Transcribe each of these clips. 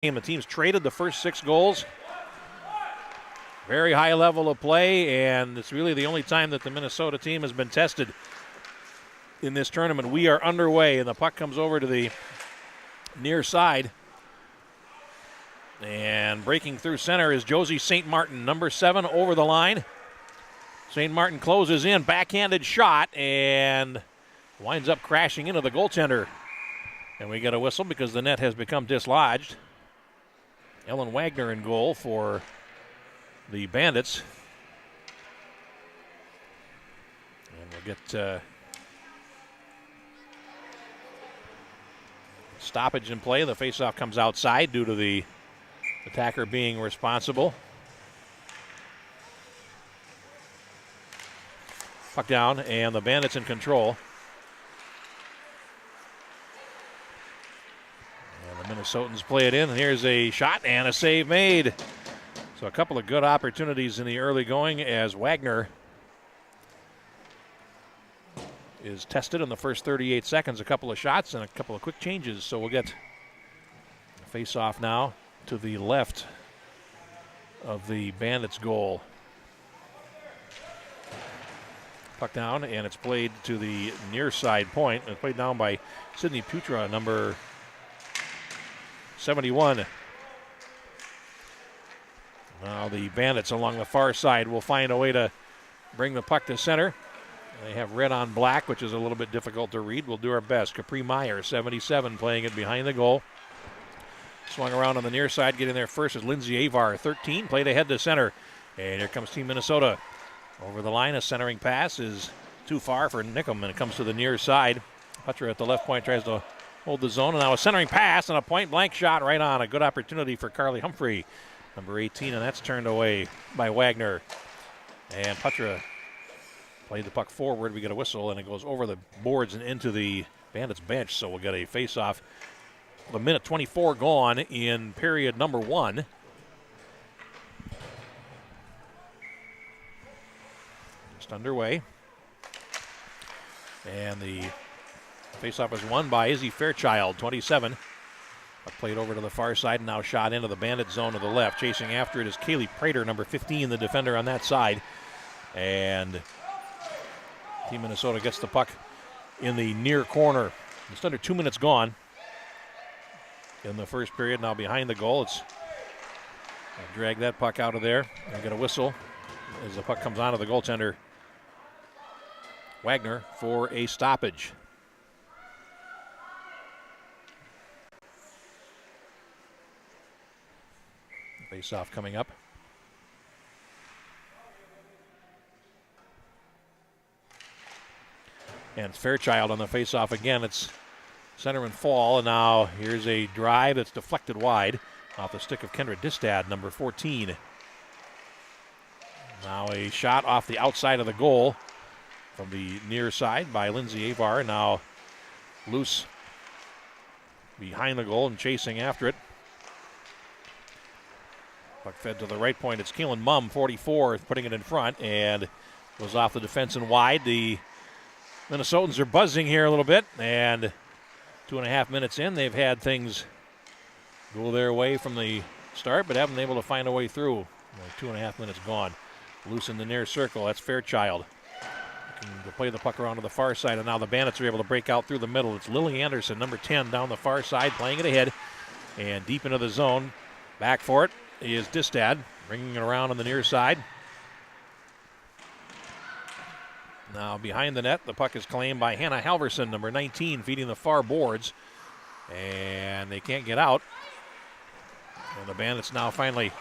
The team's traded the first 6 goals. Very high level of play, and it's really the only time that the Finnesota team has been tested in this tournament. We are underway, and the puck comes over to the near side. And breaking through center is Josie St. Martin, number 7, over the line. St. Martin closes in, backhanded shot, and winds up crashing into the goaltender. And we get a whistle because the net has become dislodged. Ellen Wagner in goal for the Bandits. And we'll get stoppage in play. The faceoff comes outside due to the attacker being responsible. Puck down, and the Bandits in control. The Minnesotans play it in. Here's a shot and a save made. So a couple of good opportunities in the early going as Wagner is tested in the first 38 seconds. A couple of shots and a couple of quick changes. So we'll get a face-off now to the left of the Bandits' goal. Puck down, and it's played to the near side point. It's played down by Sidney Putra, number 71. Now the Bandits along the far side will find a way to bring the puck to center. They have red on black, which is a little bit difficult to read. We'll do our best. Capri Meyer, 77, playing it behind the goal. Swung around on the near side. Getting there first is Lindsay Avar, 13, played ahead to center. And here comes Team Minnesota. Over the line, a centering pass is too far for Nickham, and it comes to the near side. Putcher at the left point tries to hold the zone, and now a centering pass and a point-blank shot right on. A good opportunity for Carly Humphrey, number 18, and that's turned away by Wagner. And Putcher played the puck forward. We get a whistle, and it goes over the boards and into the Bandits bench, so we'll get a face-off. A minute 24 gone in period number 1. Just underway. And the faceoff is won by Izzy Fairchild, 27. Played over to the far side and now shot into the Bandit zone to the left. Chasing after it is Kaylee Prater, number 15, the defender on that side. And Team Minnesota gets the puck in the near corner. Just under 2 minutes gone in the first period. Now behind the goal. It's drag that puck out of there and get a whistle as the puck comes onto the goaltender, Wagner, for a stoppage. Face-off coming up. And it's Fairchild on the face-off again. It's centerman fall, and now here's a drive that's deflected wide off the stick of Kendra Distad, number 14. Now a shot off the outside of the goal from the near side by Lindsay Avar. Now loose behind the goal and chasing after it. Puck fed to the right point. It's Keelan Mumm, 44, putting it in front, and goes off the defense and wide. The Minnesotans are buzzing here a little bit, and 2.5 minutes in, they've had things go their way from the start, but haven't been able to find a way through. 2.5 minutes gone. Loose in the near circle. That's Fairchild. Looking to play the puck around to the far side, and now the Bandits are able to break out through the middle. It's Lily Anderson, number 10, down the far side, playing it ahead and deep into the zone. Back for it is Distad, bringing it around on the near side. Now behind the net, the puck is claimed by Hannah Halverson, number 19, feeding the far boards. And they can't get out. And the Bandits now finally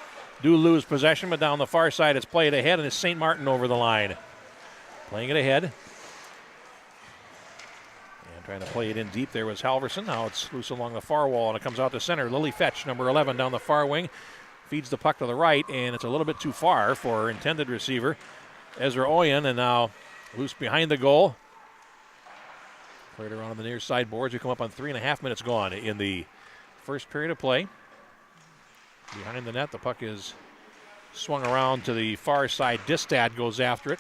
do lose possession, but down the far side it's played ahead, and it's St. Martin over the line. Playing it ahead. And trying to play it in deep there was Halverson. Now it's loose along the far wall, and it comes out to center. Lily Fetch, number 11, down the far wing. Feeds the puck to the right, and it's a little bit too far for our intended receiver, Ezra Oyen, and now loose behind the goal. Played around on the near side boards. We come up on 3.5 minutes gone in the first period of play. Behind the net, the puck is swung around to the far side. Distad goes after it.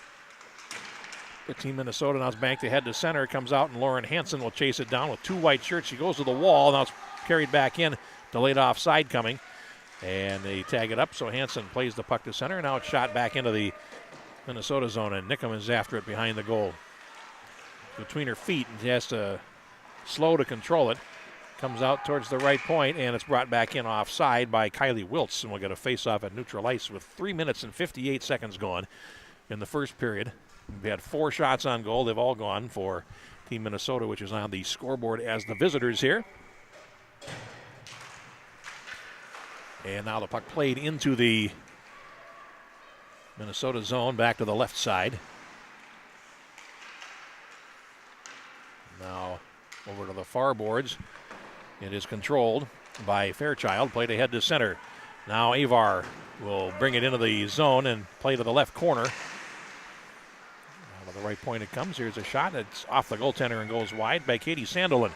The Team Minnesota now is banked ahead to center. It comes out, and Lauren Hansen will chase it down with 2 white shirts. She goes to the wall. Now it's carried back in delayed offside coming. And they tag it up, so Hansen plays the puck to center. Now it's shot back into the Minnesota zone, and Nickham is after it behind the goal. Between her feet, and she has to slow to control it. Comes out towards the right point, and it's brought back in offside by Kylie Wiltz, and we'll get a face-off at neutral ice with 3 minutes and 58 seconds gone in the first period. We had 4 shots on goal. They've all gone for Team Minnesota, which is on the scoreboard as the visitors here. And now the puck played into the Minnesota zone, back to the left side. Now over to the far boards. It is controlled by Fairchild, played ahead to center. Now Avar will bring it into the zone and play to the left corner. Now to the right point it comes. Here's a shot. It's off the goaltender and goes wide by Katie Sandelin.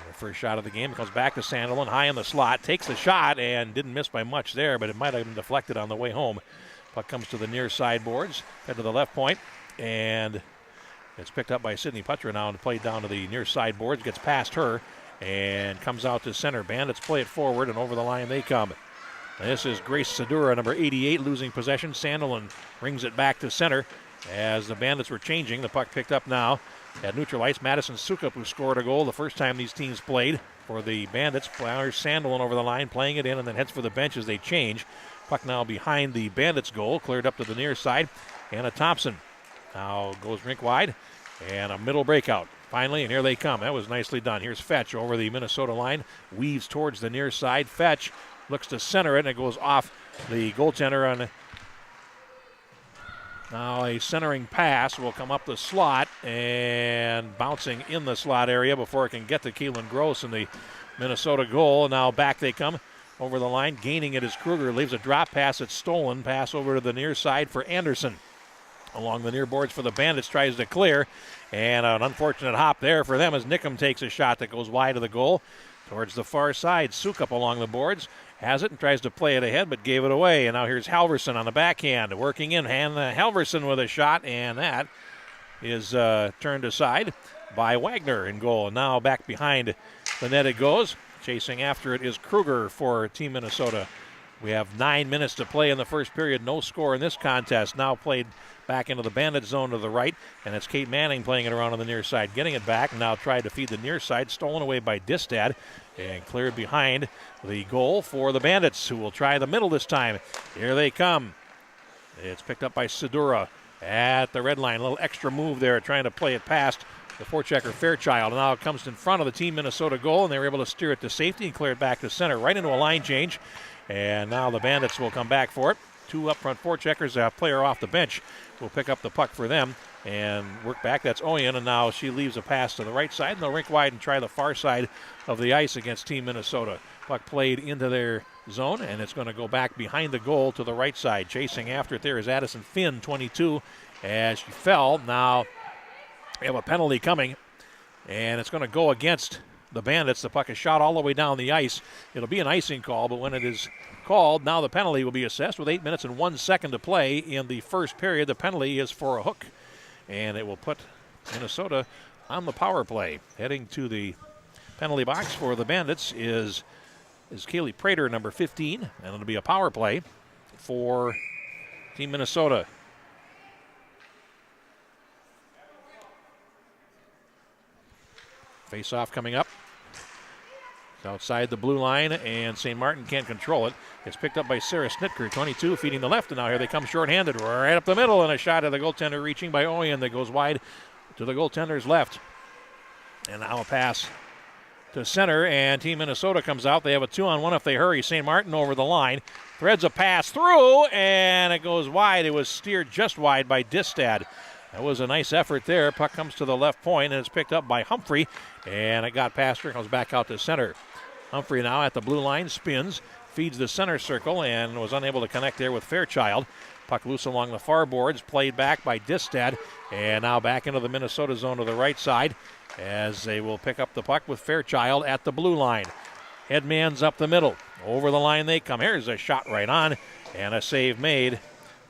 The first shot of the game comes back to Sandelin, high in the slot, takes the shot and didn't miss by much there, but it might have been deflected on the way home. Puck comes to the near side boards, head to the left point, and it's picked up by Sydney Putra now and played down to the near side boards, gets past her and comes out to center. Bandits play it forward, and over the line they come. This is Grace Sedura, number 88, losing possession. Sandelin brings it back to center as the Bandits were changing. The puck picked up now at neutral ice. Madison Sukup, who scored a goal the first time these teams played for the Bandits. Flowers Sandelin over the line, playing it in, and then heads for the bench as they change. Puck now behind the Bandits' goal, cleared up to the near side. Anna Thompson now goes rink wide, and a middle breakout. Finally, and here they come. That was nicely done. Here's Fetch over the Minnesota line, weaves towards the near side. Fetch looks to center it, and it goes off the goaltender on. Now a centering pass will come up the slot and bouncing in the slot area before it can get to Keelan Gross in the Minnesota goal. Now back they come over the line. Gaining it is Kruger. Leaves a drop pass. It's stolen. Pass over to the near side for Anderson. Along the near boards for the Bandits, tries to clear. And an unfortunate hop there for them as Nickham takes a shot that goes wide of the goal. Towards the far side, Sukup along the boards. Has it and tries to play it ahead, but gave it away. And now here's Halverson on the backhand, working in. Halverson with a shot, and that is turned aside by Wagner in goal. And now back behind the net it goes. Chasing after it is Kruger for Team Minnesota. We have 9 minutes to play in the first period. No score in this contest. Now played back into the Bandit zone to the right, and it's Kate Manning playing it around on the near side. Getting it back, now tried to feed the near side. Stolen away by Distad and cleared behind the goal for the Bandits, who will try the middle this time. Here they come. It's picked up by Sedura at the red line. A little extra move there, trying to play it past the forechecker Fairchild. And now it comes in front of the Team Minnesota goal, and they were able to steer it to safety and clear it back to center, right into a line change. And now the Bandits will come back for it. 2 up front forecheckers, a player off the bench will pick up the puck for them and work back. That's Oyen, and now she leaves a pass to the right side, and they'll rink wide and try the far side of the ice against Team Minnesota. Puck played into their zone, and it's going to go back behind the goal to the right side. Chasing after it there is Addison Finn, 22, as she fell. Now we have a penalty coming, and it's going to go against the Bandits. The puck is shot all the way down the ice. It'll be an icing call, but when it is called, now the penalty will be assessed with 8 minutes and 1 second to play in the first period. The penalty is for a hook, and it will put Minnesota on the power play. Heading to the penalty box for the Bandits is Kaylee Prater, number 15, and it'll be a power play for Team Minnesota. Face-off coming up. Outside the blue line, and St. Martin can't control it. It's picked up by Sarah Snitker, 22, feeding the left, and now here they come short-handed, right up the middle, and a shot at the goaltender reaching by Oyen that goes wide to the goaltender's left. And now a pass to center, and Team Minnesota comes out. They have a 2-on-1 if they hurry. St. Martin over the line, threads a pass through, and it goes wide. It was steered just wide by Distad. That was a nice effort there. Puck comes to the left point, and it's picked up by Humphrey, and it got past her, comes back out to center. Humphrey now at the blue line, spins, feeds the center circle, and was unable to connect there with Fairchild. Puck loose along the far boards, played back by Distad, and now back into the Minnesota zone to the right side as they will pick up the puck with Fairchild at the blue line. Headman's up the middle. Over the line they come. Here's a shot right on, and a save made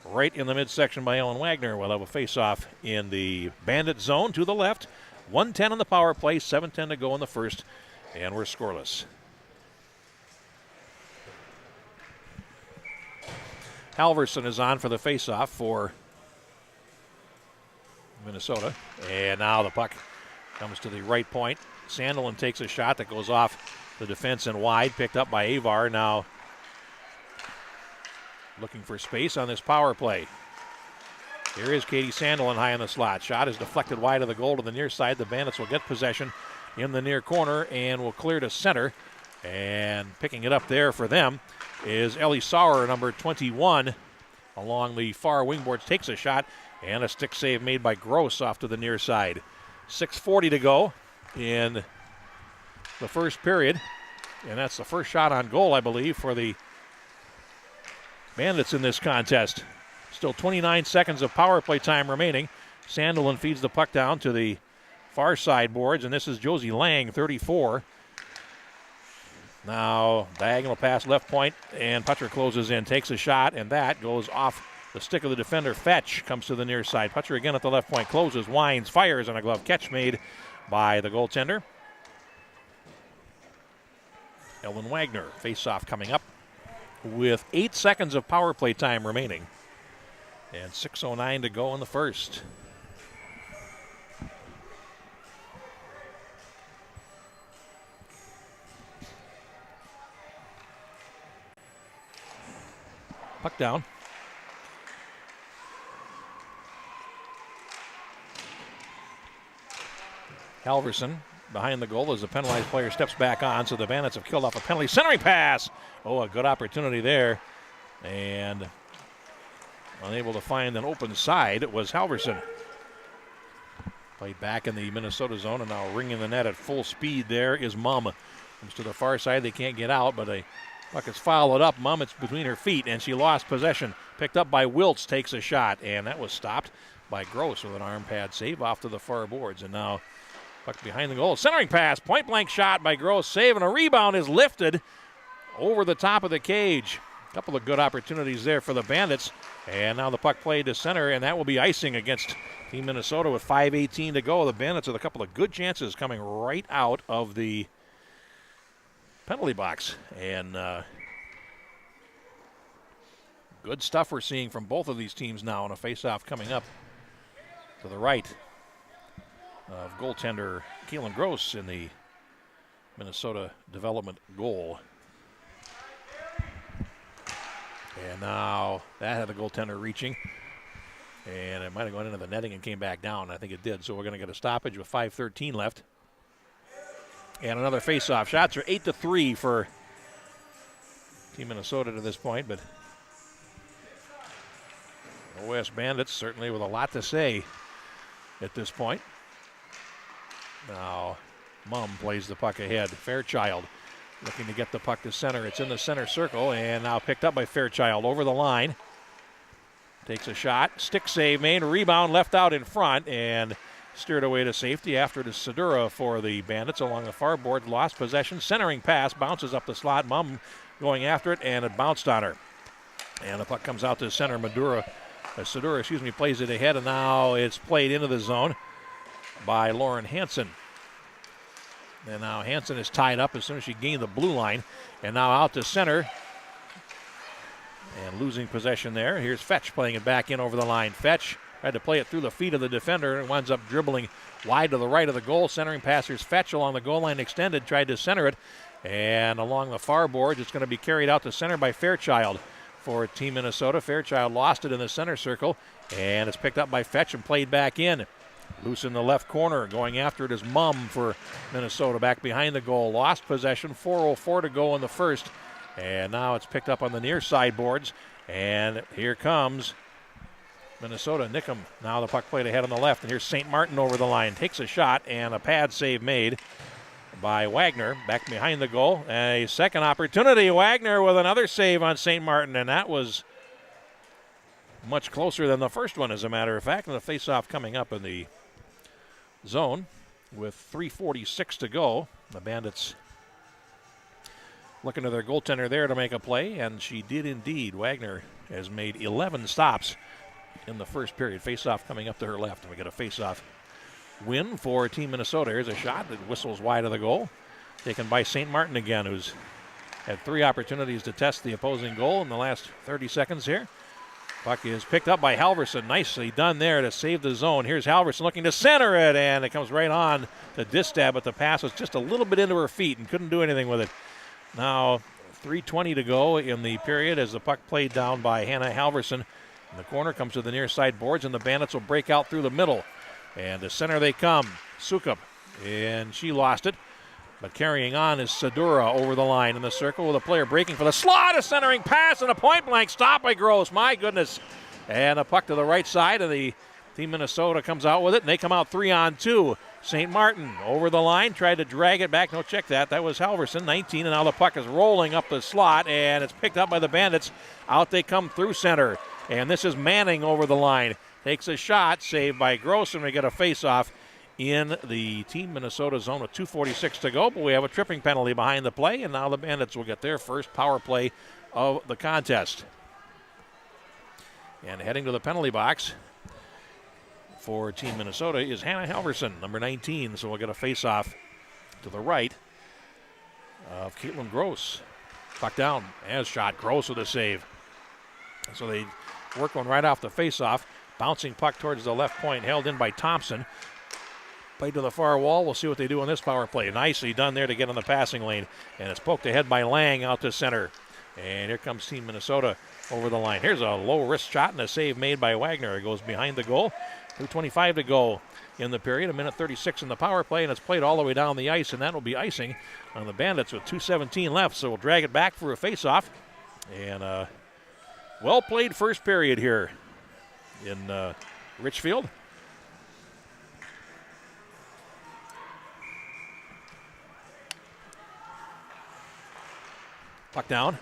right in the midsection by Ellen Wagner. We'll have a face-off in the Bandit zone to the left. 1:10 on the power play, 7:10 to go in the first, and we're scoreless. Halverson is on for the faceoff for Minnesota. And now the puck comes to the right point. Sandelin takes a shot that goes off the defense and wide, picked up by Avar. Now looking for space on this power play. Here is Katie Sandelin high in the slot. Shot is deflected wide of the goal to the near side. The Bandits will get possession in the near corner and will clear to center. And picking it up there for them is Ellie Sauer, number 21, along the far wing boards. Takes a shot and a stick save made by Gross off to the near side. 6:40 to go in the first period. And that's the first shot on goal, I believe, for the Bandits in this contest. Still 29 seconds of power play time remaining. Sandelin feeds the puck down to the far side boards, and this is Josie Lang, 34. Now, diagonal pass left point, and Putcher closes in, takes a shot, and that goes off the stick of the defender. Fetch comes to the near side. Putcher again at the left point, closes, winds, fires, and a glove catch made by the goaltender. Ellen Wagner, face-off coming up with 8 seconds of power play time remaining. And 6:09 to go in the first. Puck down. Halverson behind the goal as the penalized player steps back on, so the Bandits have killed off a penalty. Centering pass. Oh, a good opportunity there. And unable to find an open side, it was Halverson. Played back in the Minnesota zone, and now ringing the net at full speed there is Mumm. Comes to the far side, they can't get out, but a puck is followed up. Mumm, it's between her feet, and she lost possession. Picked up by Wiltz, takes a shot, and that was stopped by Gross with an arm pad save off to the far boards. And now puck behind the goal. Centering pass, point blank shot by Gross, save, and a rebound is lifted over the top of the cage. A couple of good opportunities there for the Bandits. And now the puck played to center, and that will be icing against Team Minnesota with 5:18 to go. The Bandits with a couple of good chances coming right out of the penalty box. And good stuff we're seeing from both of these teams now on a face-off coming up to the right of goaltender Keelan Gross in the Minnesota development goal. And now that had the goaltender reaching, and it might have gone into the netting and came back down. I think it did, so we're going to get a stoppage with 5:13 left. And another face-off. Shots are 8-3 for Team Minnesota to this point, but the West Bandits certainly with a lot to say at this point. Now Mumm plays the puck ahead. Fairchild looking to get the puck to center. It's in the center circle, and now picked up by Fairchild over the line. Takes a shot. Stick save made. Rebound left out in front and steered away to safety. After it is Sedura for the Bandits along the far board. Lost possession. Centering pass. Bounces up the slot. Mumm going after it, and it bounced on her. And the puck comes out to center. Sedura, plays it ahead, and now it's played into the zone by Lauren Hansen. And now Hansen is tied up as soon as she gained the blue line. And now out to center. And losing possession there. Here's Fetch playing it back in over the line. Fetch tried to play it through the feet of the defender and winds up dribbling wide to the right of the goal. Centering pass. Here's Fetch along the goal line extended. Tried to center it. And along the far boards, it's going to be carried out to center by Fairchild for Team Minnesota. Fairchild lost it in the center circle. And it's picked up by Fetch and played back in. Loose in the left corner. Going after it is Mumm for Minnesota back behind the goal. Lost possession. 4:04 to go in the first. And now it's picked up on the near side boards. And here comes Minnesota. Nickham. Now the puck played ahead on the left. And here's St. Martin over the line. Takes a shot and a pad save made by Wagner. Back behind the goal. A second opportunity. Wagner with another save on St. Martin. And that was much closer than the first one, as a matter of fact. And the face-off coming up in the zone with 3:46 to go. The Bandits looking to their goaltender there to make a play, and she did indeed. Wagner has made 11 stops in the first period. Face-off coming up to her left, and we get a face-off win for Team Minnesota. Here's a shot that whistles wide of the goal, taken by St. Martin again, who's had 3 opportunities to test the opposing goal in the last 30 seconds here. Puck is picked up by Halverson. Nicely done there to save the zone. Here's Halverson looking to center it, and it comes right on to Distab, but the pass was just a little bit into her feet and couldn't do anything with it. Now 3:20 to go in the period as the puck played down by Hannah Halverson. In the corner comes to the near side boards, and the Bandits will break out through the middle. And to center they come. Sukup, and she lost it. But carrying on is Sadura over the line in the circle with a player breaking for the slot. A centering pass and a point-blank stop by Gross. My goodness. And a puck to the right side, and the Team Minnesota comes out with it, and they come out 3-on-2. St. Martin over the line, tried to drag it back. No, check that. That was Halverson, 19, and now the puck is rolling up the slot, and it's picked up by the Bandits. Out they come through center, and this is Manning over the line. Takes a shot, saved by Gross, and we get a face-off in the Team Minnesota zone with 2:46 to go, but we have a tripping penalty behind the play, and now the Bandits will get their first power play of the contest. And heading to the penalty box for Team Minnesota is Hannah Halverson, number 19, so we'll get a face-off to the right of Caitlin Gross. Puck down, as shot, Gross with a save. So they work one right off the face-off, bouncing puck towards the left point, held in by Thompson. Played to the far wall. We'll see what they do on this power play. Nicely done there to get on the passing lane. And it's poked ahead by Lang out to center. And here comes Team Minnesota over the line. Here's a low-risk shot and a save made by Wagner. It goes behind the goal. 2:25 to go in the period. 1:36 in the power play, and it's played all the way down the ice, and that will be icing on the Bandits with 2:17 left. So we'll drag it back for a face-off. And well-played first period here in Richfield. Puck down.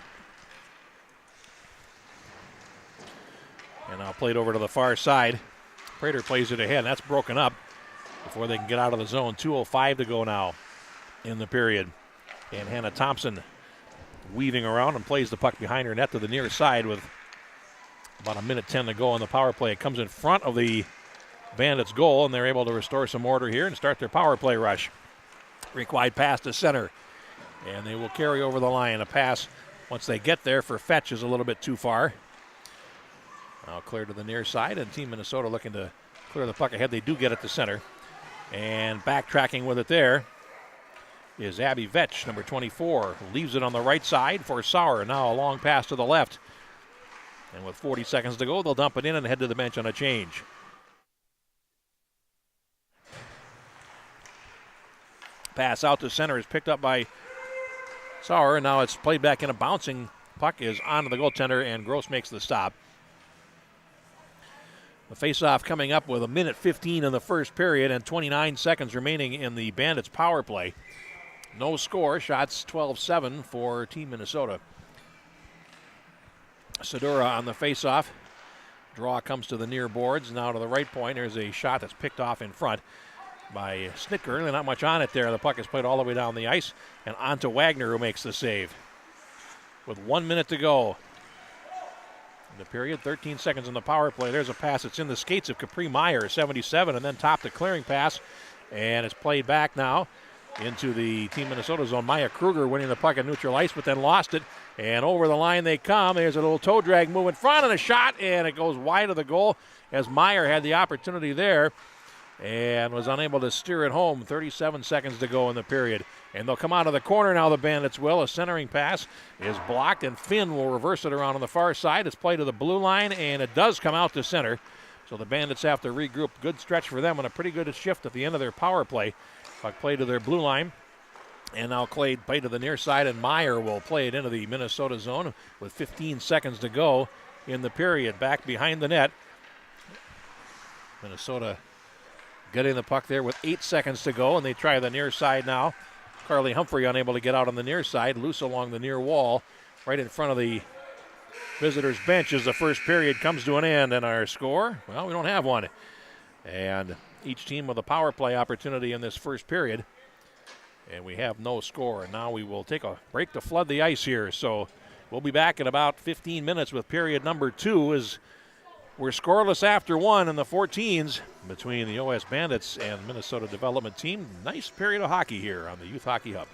And now played over to the far side. Prater plays it ahead. That's broken up before they can get out of the zone. 2:05 to go now in the period. And Hannah Thompson weaving around and plays the puck behind her net to the near side with about 1:10 to go on the power play. It comes in front of the Bandits' goal, and they're able to restore some order here and start their power play rush. Rink wide pass to center. And they will carry over the line. A pass, once they get there for Fetch, is a little bit too far. Now clear to the near side, and Team Minnesota looking to clear the puck ahead. They do get it to center. And backtracking with it there is Abby Vetch, number 24. Leaves it on the right side for Sauer. Now a long pass to the left. And with 40 seconds to go, they'll dump it in and head to the bench on a change. Pass out to center is picked up by Sauer, and now it's played back in. A bouncing puck is onto the goaltender, and Gross makes the stop. The face-off coming up with 1:15 in the first period and 29 seconds remaining in the Bandits' power play. No score. Shots 12-7 for Team Minnesota. Sadura on the face-off. Draw comes to the near boards. Now to the right point. There's a shot that's picked off in front by Snitker. There's not much on it there. The puck is played all the way down the ice and onto Wagner, who makes the save. With 1 minute to go in the period, 13 seconds in the power play. There's a pass. It's in the skates of Capri Meyer, 77, and then top the clearing pass, and it's played back now into the Team Minnesota zone. Maya Kruger winning the puck at neutral ice, but then lost it, and over the line they come. There's a little toe drag move in front and a shot, and it goes wide of the goal as Meyer had the opportunity there and was unable to steer it home. 37 seconds to go in the period. And they'll come out of the corner now, the Bandits will. A centering pass is blocked, and Finn will reverse it around on the far side. It's played to the blue line, and it does come out to center. So the Bandits have to regroup. Good stretch for them and a pretty good shift at the end of their power play. Puck play to their blue line. And now play to the near side, and Meyer will play it into the Minnesota zone with 15 seconds to go in the period. Back behind the net. Minnesota getting the puck there with 8 seconds to go, and they try the near side now. Carly Humphrey unable to get out on the near side, loose along the near wall, right in front of the visitors' bench as the first period comes to an end. And our score, well, we don't have one. And each team with a power play opportunity in this first period. And we have no score. And now we will take a break to flood the ice here. So we'll be back in about 15 minutes with period number 2 as we're scoreless after 1 in the 14s between the OS Bandits and Minnesota Development Team. Nice period of hockey here on the Youth Hockey Hub.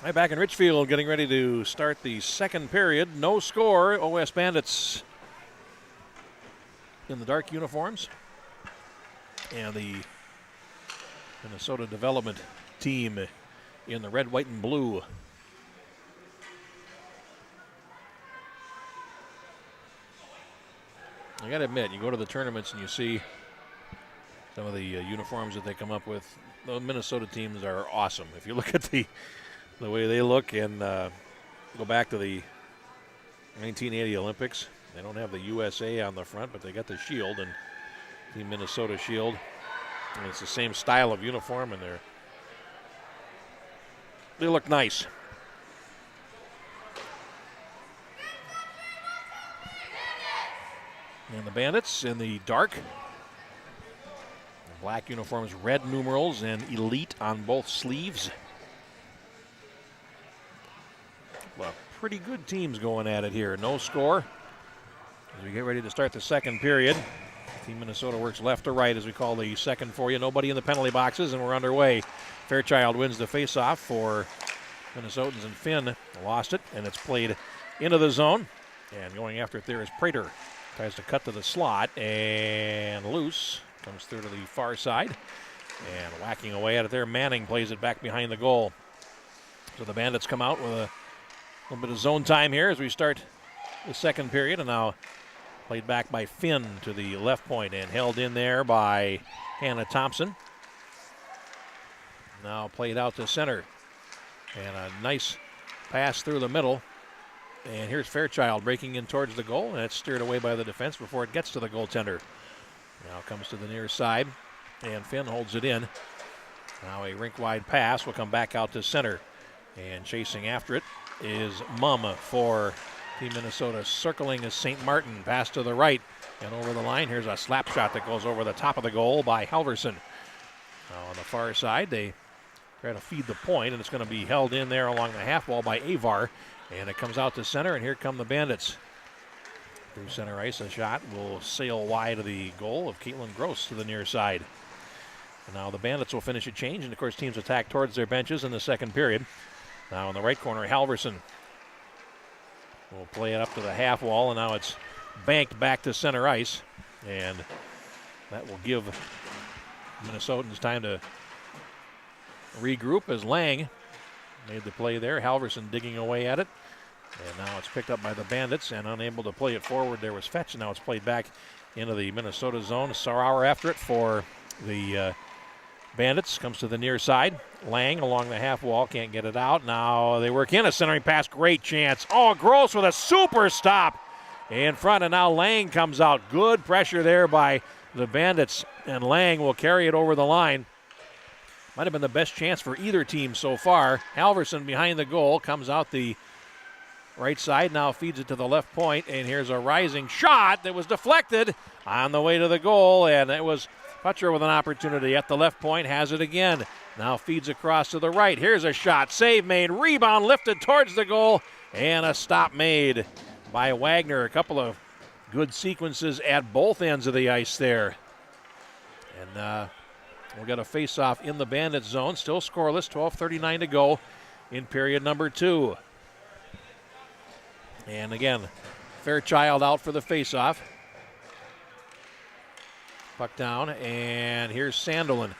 Right back in Richfield, getting ready to start the second period. No score. OS Bandits in the dark uniforms. And the Finnesota development team in the red, white, and blue. I got to admit, you go to the tournaments and you see some of the uniforms that they come up with. The Minnesota teams are awesome. If you look at the way they look and go back to the 1980 Olympics, they don't have the USA on the front, but they got the shield and the Minnesota shield. And it's the same style of uniform, and they look nice. And the Bandits in the dark. Black uniforms, red numerals, and elite on both sleeves. Well, pretty good teams going at it here. No score as we get ready to start the second period. Team Minnesota works left to right as we call the second for you. Nobody in the penalty boxes, and we're underway. Fairchild wins the faceoff for Minnesotans, and Finn lost it, and it's played into the zone. And going after it there is Prater. Tries to cut to the slot, and loose. Comes through to the far side. And whacking away at it there, Manning plays it back behind the goal. So the Bandits come out with a little bit of zone time here as we start the second period. And now played back by Finn to the left point and held in there by Hannah Thompson. Now played out to center. And a nice pass through the middle. And here's Fairchild breaking in towards the goal, and it's steered away by the defense before it gets to the goaltender. Now comes to the near side, and Finn holds it in. Now a rink-wide pass will come back out to center. And chasing after it is Mum for Team Minnesota. Circling is St. Martin. Pass to the right and over the line. Here's a slap shot that goes over the top of the goal by Halverson. Now on the far side, they try to feed the point, and it's going to be held in there along the half wall by Avar. And it comes out to center, and here come the Bandits. Through center ice, a shot will sail wide of the goal of Caitlin Gross to the near side. And now the Bandits will finish a change, and of course teams attack towards their benches in the second period. Now in the right corner, Halverson will play it up to the half wall, and now it's banked back to center ice. And that will give Minnesotans time to regroup as Lang made the play there. Halverson digging away at it. And now it's picked up by the Bandits and unable to play it forward. There was Fetch, and now it's played back into the Minnesota zone. Sauer after it for the Bandits. Comes to the near side. Lang along the half wall. Can't get it out. Now they work in a centering pass. Great chance. Oh, Gross with a super stop in front. And now Lang comes out. Good pressure there by the Bandits. And Lang will carry it over the line. Might have been the best chance for either team so far. Halverson behind the goal. Comes out the right side, now feeds it to the left point, and here's a rising shot that was deflected on the way to the goal, and it was Putcher with an opportunity at the left point, has it again. Now feeds across to the right. Here's a shot, save made, rebound lifted towards the goal, and a stop made by Wagner. A couple of good sequences at both ends of the ice there. And we'll get a face-off in the Bandit zone, still scoreless, 12:39 to go in period number 2. And again, Fairchild out for the faceoff. Puck down, and here's Sandelin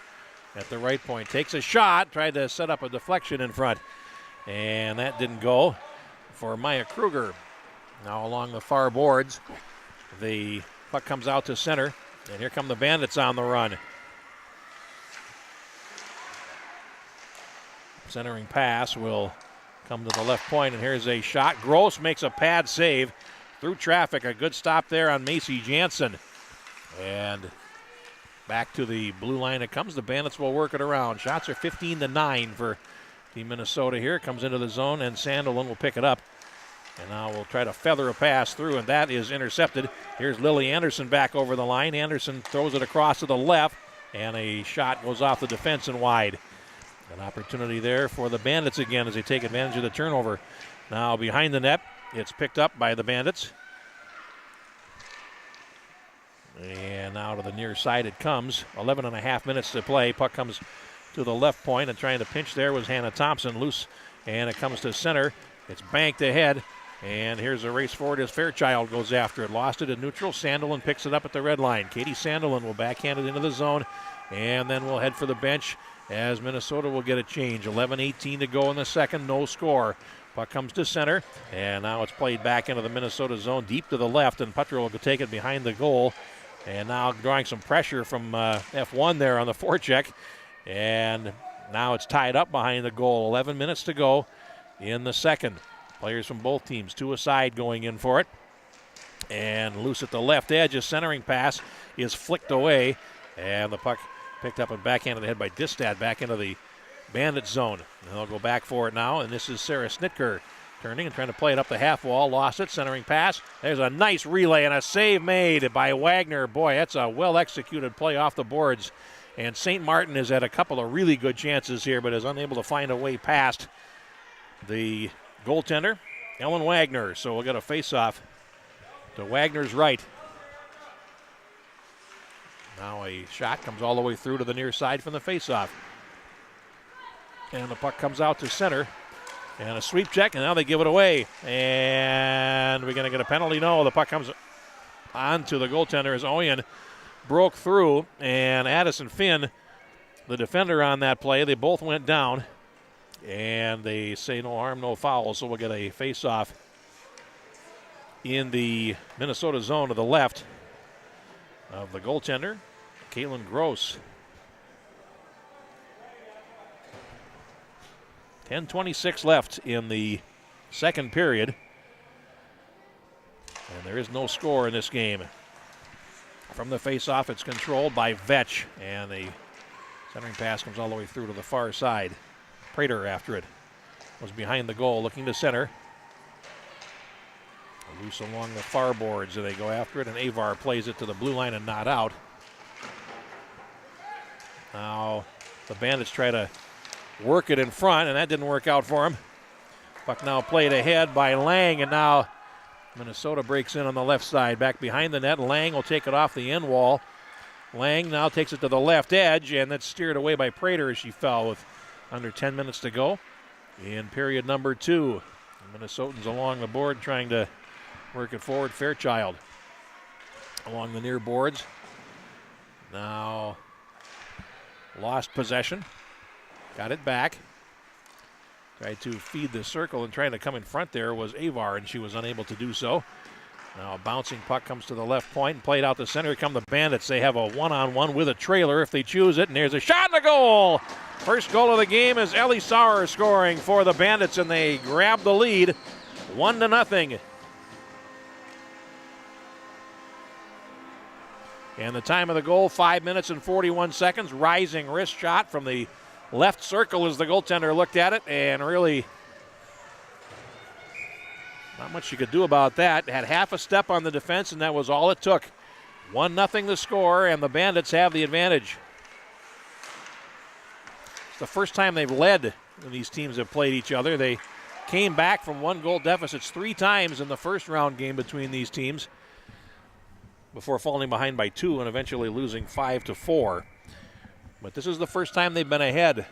at the right point. Takes a shot, tried to set up a deflection in front, and that didn't go for Maya Kruger. Now along the far boards, the puck comes out to center, and here come the Bandits on the run. Centering pass will come to the left point, and here's a shot. Gross makes a pad save through traffic. A good stop there on Macy Jansen. And back to the blue line it comes. The Bandits will work it around. Shots are 15-9 for Team Minnesota here. Comes into the zone, and Sandelin will pick it up. And now we'll try to feather a pass through, and that is intercepted. Here's Lily Anderson back over the line. Anderson throws it across to the left, and a shot goes off the defense and wide. An opportunity there for the Bandits again as they take advantage of the turnover. Now behind the net, it's picked up by the Bandits. And now to the near side it comes. 11.5 minutes to play. Puck comes to the left point, and trying to pinch there was Hannah Thompson. Loose and it comes to center. It's banked ahead, and here's a race forward as Fairchild goes after it. Lost it at neutral. Sandelin picks it up at the red line. Katie Sandelin will backhand it into the zone, and then we'll head for the bench as Minnesota will get a change. 11:18 to go in the second, no score. Puck comes to center, and now it's played back into the Minnesota zone, deep to the left, and Putro will take it behind the goal. And now drawing some pressure from F1 there on the forecheck. And now it's tied up behind the goal. 11 minutes to go in the second. Players from both teams, two aside going in for it. And loose at the left edge. A centering pass is flicked away. And the puck picked up and backhanded ahead by Distad back into the Bandit zone. And they'll go back for it now. And this is Sarah Snitker turning and trying to play it up the half wall. Lost it. Centering pass. There's a nice relay and a save made by Wagner. Boy, that's a well-executed play off the boards. And St. Martin has had a couple of really good chances here, but is unable to find a way past the goaltender, Ellen Wagner. So we'll get a face-off to Wagner's right. Now a shot comes all the way through to the near side from the face-off. And the puck comes out to center. And a sweep check, and now they give it away. And we're going to get a penalty. No, the puck comes onto the goaltender as Oyen broke through. And Addison Finn, the defender on that play, they both went down. And they say no harm, no foul. So we'll get a face-off in the Minnesota zone to the left of the goaltender, Caitlin Gross. 10:26 left in the second period. And there is no score in this game. From the face-off, it's controlled by Vetch. And the centering pass comes all the way through to the far side. Prater after it. Was behind the goal, looking to center. Loose along the far boards, and they go after it, and Avar plays it to the blue line and not out. Now the Bandits try to work it in front, and that didn't work out for him. Puck now played ahead by Lang, and now Minnesota breaks in on the left side. Back behind the net, Lang will take it off the end wall. Lang now takes it to the left edge, and that's steered away by Prater as she fell with under 10 minutes to go in period number 2. The Minnesotans along the board trying to work it forward. Fairchild along the near boards. Now lost possession. Got it back. Tried to feed the circle and trying to come in front there was Avar, and she was unable to do so. Now a bouncing puck comes to the left point and played out the center. Here come the Bandits. They have a one-on-one with a trailer if they choose it, and there's a shot and a goal. First goal of the game is Ellie Sauer scoring for the Bandits, and they grab the lead 1-0. And the time of the goal, 5 minutes and 41 seconds. Rising wrist shot from the left circle as the goaltender looked at it, and really not much you could do about that. Had half a step on the defense, and that was all it took. 1-0 the score, and the Bandits have the advantage. It's the first time they've led when these teams have played each other. They came back from 1-goal deficits 3 times in the first round game between these teams before falling behind by 2 and eventually losing 5-4. But this is the first time they've been ahead.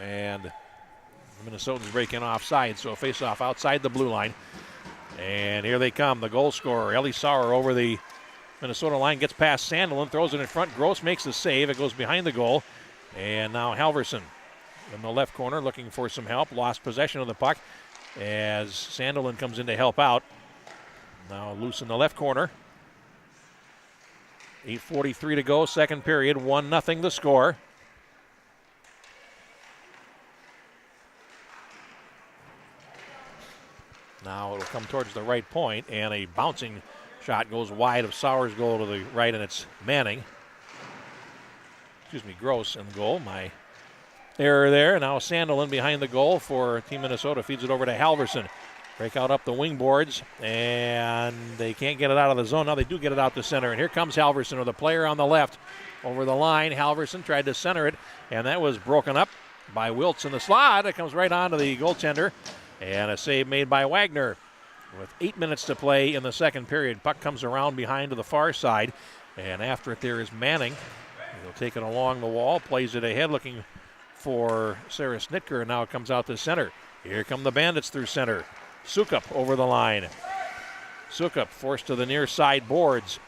And the Minnesotans breaking offside, so a face-off outside the blue line. And here they come, the goal scorer, Ellie Sauer over the Minnesota line, gets past Sandelin, throws it in front. Gross makes the save. It goes behind the goal. And now Halverson in the left corner looking for some help. Lost possession of the puck as Sandelin comes in to help out. Now loose in the left corner. 8:43 to go, second period, 1-0 the score. Now it'll come towards the right point, and a bouncing shot goes wide of Sauer's goal to the right, and it's Manning. Gross in the goal. My error there. Now Sandelin behind the goal for Team Minnesota. Feeds it over to Halverson. Break out up the wing boards, and they can't get it out of the zone. Now they do get it out to center, and here comes Halverson with a player on the left over the line. Halverson tried to center it, and that was broken up by Wiltz in the slot. It comes right onto the goaltender, and a save made by Wagner. With 8 minutes to play in the second period, puck comes around behind to the far side, and after it there is Manning. He'll take it along the wall, plays it ahead, looking for Sarah Snitker, and now it comes out to center. Here come the Bandits through center. Sukup over the line. Sukup forced to the near side boards.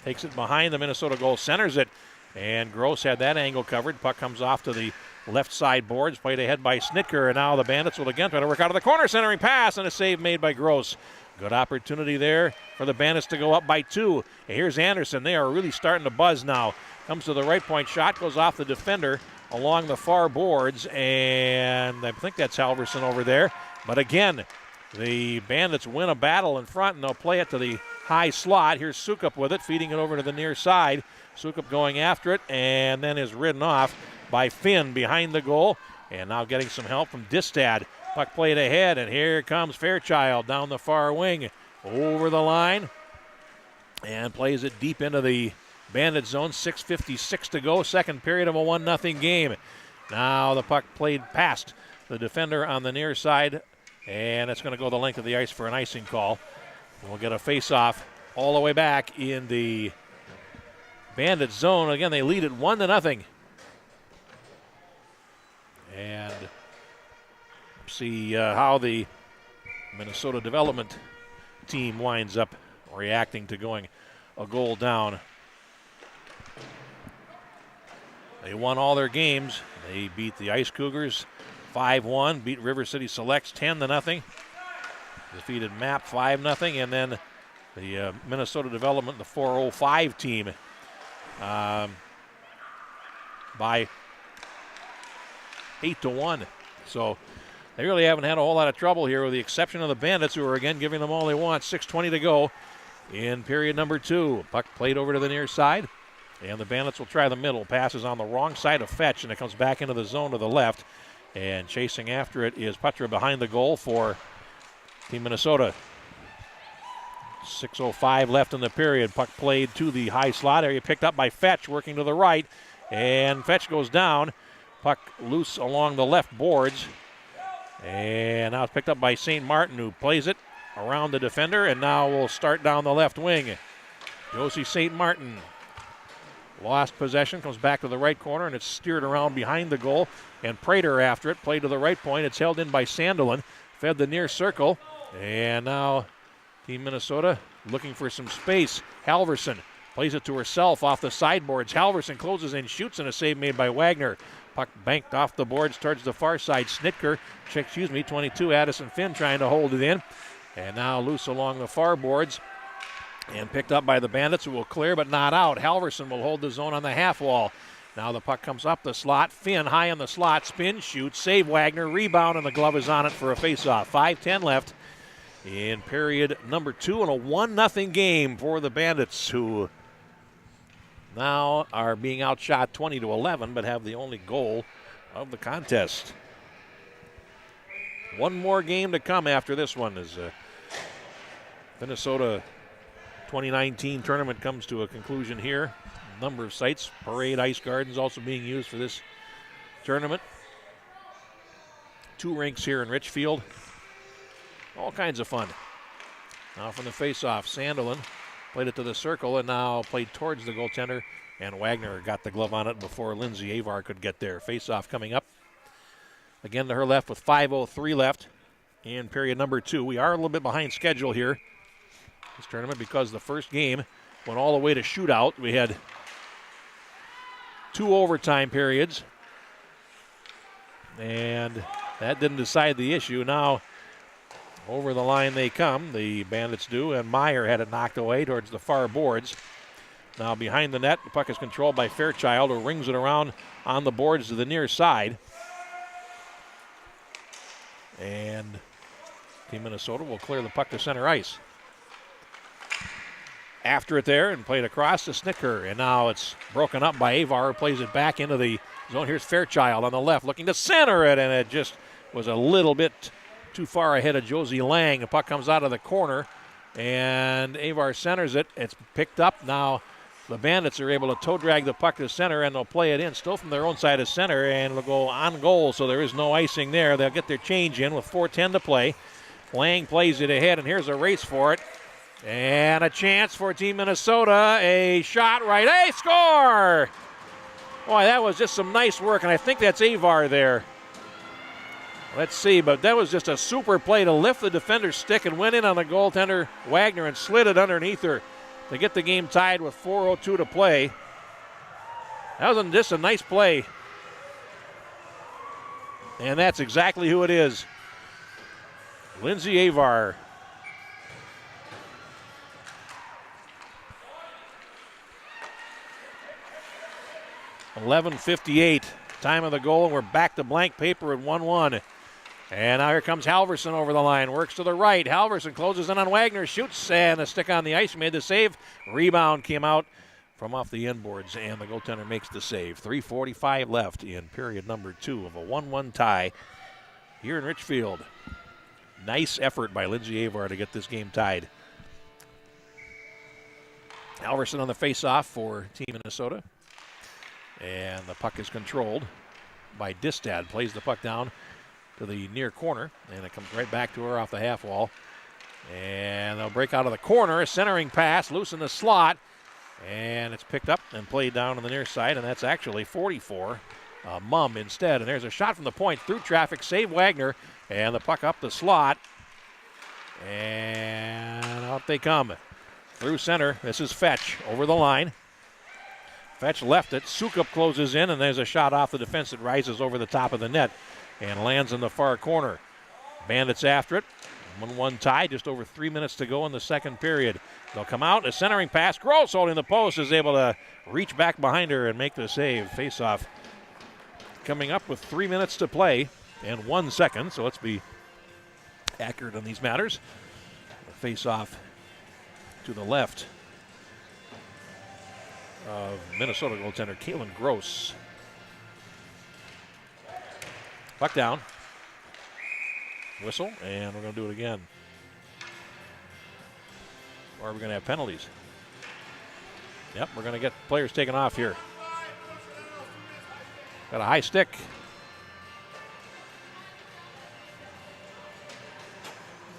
Takes it behind the Minnesota goal, centers it. And Gross had that angle covered. Puck comes off to the left side boards, played ahead by Snitker, and now the Bandits will again try to work out of the corner, centering pass, and a save made by Gross. Good opportunity there for the Bandits to go up by 2. And here's Anderson. They are really starting to buzz now. Comes to the right point shot, goes off the defender along the far boards, and I think that's Halverson over there. But again, the Bandits win a battle in front, and they'll play it to the high slot. Here's Sukup with it, feeding it over to the near side. Sukup going after it, and then is ridden off by Finn behind the goal. And now getting some help from Distad. Puck played ahead, and here comes Fairchild down the far wing, over the line, and plays it deep into the Bandit zone. 6:56 to go, second period of a 1-0 game. Now the puck played past the defender on the near side, and it's going to go the length of the ice for an icing call. We'll get a face-off all the way back in the Bandit zone. Again, they lead it 1-0. And see how the Minnesota development team winds up reacting to going a goal down. They won all their games. They beat the Ice Cougars 5-1, beat River City Selects 10-0, defeated MAP 5-0, and then the Minnesota Development, the 405 team, by 8-1. So they really haven't had a whole lot of trouble here, with the exception of the Bandits, who are again giving them all they want. 6:20 to go in period number 2. Puck played over to the near side, and the Bandits will try the middle. Passes on the wrong side of Fetch, and it comes back into the zone to the left. And chasing after it is Putra behind the goal for Team Minnesota. 6:05 left in the period. Puck played to the high slot area, picked up by Fetch, working to the right, and Fetch goes down. Puck loose along the left boards, and now it's picked up by St. Martin, who plays it around the defender, and now will start down the left wing. Josie St. Martin lost possession, comes back to the right corner, and it's steered around behind the goal, and Prater after it, played to the right point. It's held in by Sandelin, fed the near circle, and now Team Minnesota looking for some space. Halverson plays it to herself off the sideboards. Halverson closes in, shoots, and a save made by Wagner. Puck banked off the boards towards the far side. 22, Addison Finn trying to hold it in. And now loose along the far boards and picked up by the Bandits, who will clear but not out. Halverson will hold the zone on the half wall. Now the puck comes up the slot. Finn high in the slot, spin, shoots, save Wagner, rebound, and the glove is on it for a face-off. 5:10 left in period number 2, and a 1-0 game for the Bandits, who now are being outshot 20-11, but have the only goal of the contest. One more game to come after this one as Minnesota 2019 tournament comes to a conclusion here. A number of sites, Parade Ice Gardens also being used for this tournament. 2 rinks here in Richfield. All kinds of fun. Now from the face-off, Sandelin played it to the circle and now played towards the goaltender, and Wagner got the glove on it before Lindsay Avar could get there. Face-off coming up. Again to her left with 5:03 left in period number 2. We are a little bit behind schedule here this tournament because the first game went all the way to shootout. We had 2 overtime periods, and that didn't decide the issue. Now over the line they come, the Bandits do, and Meyer had it knocked away towards the far boards. Now behind the net, the puck is controlled by Fairchild, who rings it around on the boards to the near side. And Team Minnesota will clear the puck to center ice. After it there and played across to Snicker, and now it's broken up by Avar, who plays it back into the zone. Here's Fairchild on the left looking to center it, and it just was a little bit too far ahead of Josie Lang. The puck comes out of the corner, and Avar centers it. It's picked up. Now the Bandits are able to toe drag the puck to center, and they'll play it in still from their own side of center, and it'll go on goal, so there is no icing there. They'll get their change in with 4:10 to play. Lang plays it ahead, and here's a race for it. And a chance for Team Minnesota. A shot right. Hey, score! Boy, that was just some nice work, and I think that's Avar there. Let's see, but that was just a super play to lift the defender's stick and went in on the goaltender, Wagner, and slid it underneath her to get the game tied with 4:02 to play. That was just a nice play. And that's exactly who it is. Lindsay Avar. .11:58, time of the goal, and we're back to blank paper at 1-1. And now here comes Halverson over the line, works to the right. Halverson closes in on Wagner, shoots, and a stick on the ice, made the save. Rebound came out from off the inboards, and the goaltender makes the save. 3:45 left in period number 2 of a 1-1 tie here in Richfield. Nice effort by Lindsay Avar to get this game tied. Halverson on the face-off for Team Minnesota. And the puck is controlled by Distad. Plays the puck down to the near corner, and it comes right back to her off the half wall. And they'll break out of the corner. A centering pass, loose in the slot. And it's picked up and played down on the near side, and that's actually 44. Mum instead. And there's a shot from the point through traffic. Save Wagner, and the puck up the slot. And out they come. Through center. This is Fetch over the line. Fetch left it. Sukup closes in, and there's a shot off the defense that rises over the top of the net and lands in the far corner. Bandits after it. 1-1 tie, just over 3 minutes to go in the second period. They'll come out, a centering pass. Gross holding the post is able to reach back behind her and make the save. Face-off coming up with 3 minutes to play and 1 second, so let's be accurate on these matters. Face-off to the left of Minnesota goaltender Caitlin Gross. Puck down. Whistle, and we're going to do it again. Or are we going to have penalties? Yep, we're going to get players taken off here. Got a high stick.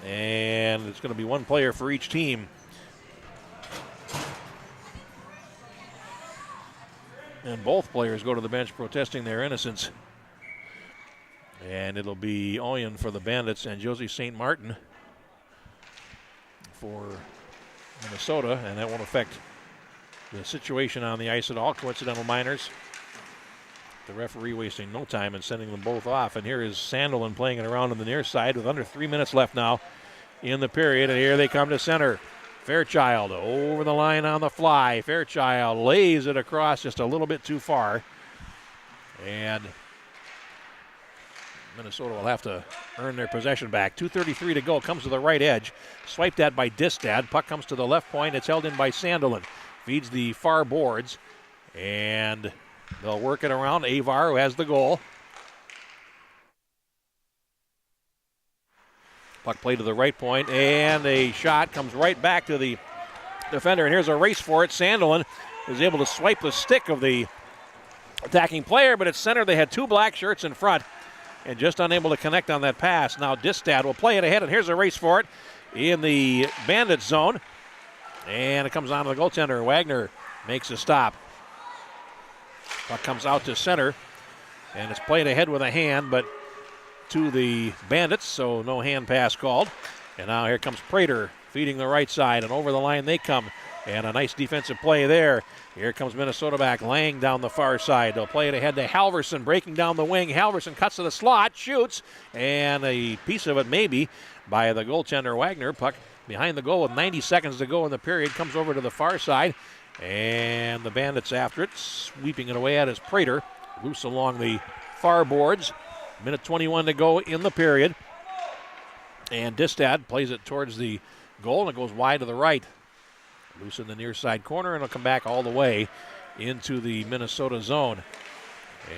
And it's going to be one player for each team. And both players go to the bench protesting their innocence. And it'll be Oyen for the Bandits and Josie St. Martin for Minnesota. And that won't affect the situation on the ice at all. Coincidental minors. The referee wasting no time and sending them both off. And here is Sandelin playing it around on the near side with under 3 minutes left now in the period. And here they come to center. Fairchild over the line on the fly. Fairchild lays it across just a little bit too far. And Minnesota will have to earn their possession back. 2:33 to go. Comes to the right edge. Swiped at by Distad. Puck comes to the left point. It's held in by Sandelin. Feeds the far boards. And they'll work it around. Avar, who has the goal. Puck played to the right point, and a shot comes right back to the defender. And here's a race for it. Sandelin is able to swipe the stick of the attacking player, but it's center. They had two black shirts in front and just unable to connect on that pass. Now Distad will play it ahead, and here's a race for it in the Bandit zone. And it comes on to the goaltender. Wagner makes a stop. Puck comes out to center, and it's played ahead with a hand, but to the Bandits, so no hand pass called. And now here comes Prater feeding the right side, and over the line they come. And a nice defensive play there. Here comes Minnesota back, laying down the far side. They'll play it ahead to Halverson, breaking down the wing. Halverson cuts to the slot, shoots, and a piece of it maybe by the goaltender Wagner. Puck behind the goal with 90 seconds to go in the period. Comes over to the far side, and the Bandits after it. Sweeping it away at his Prater. Loose along the far boards. Minute 21 to go in the period. And Distad plays it towards the goal, and it goes wide to the right. Loose in the near side corner, and it'll come back all the way into the Minnesota zone.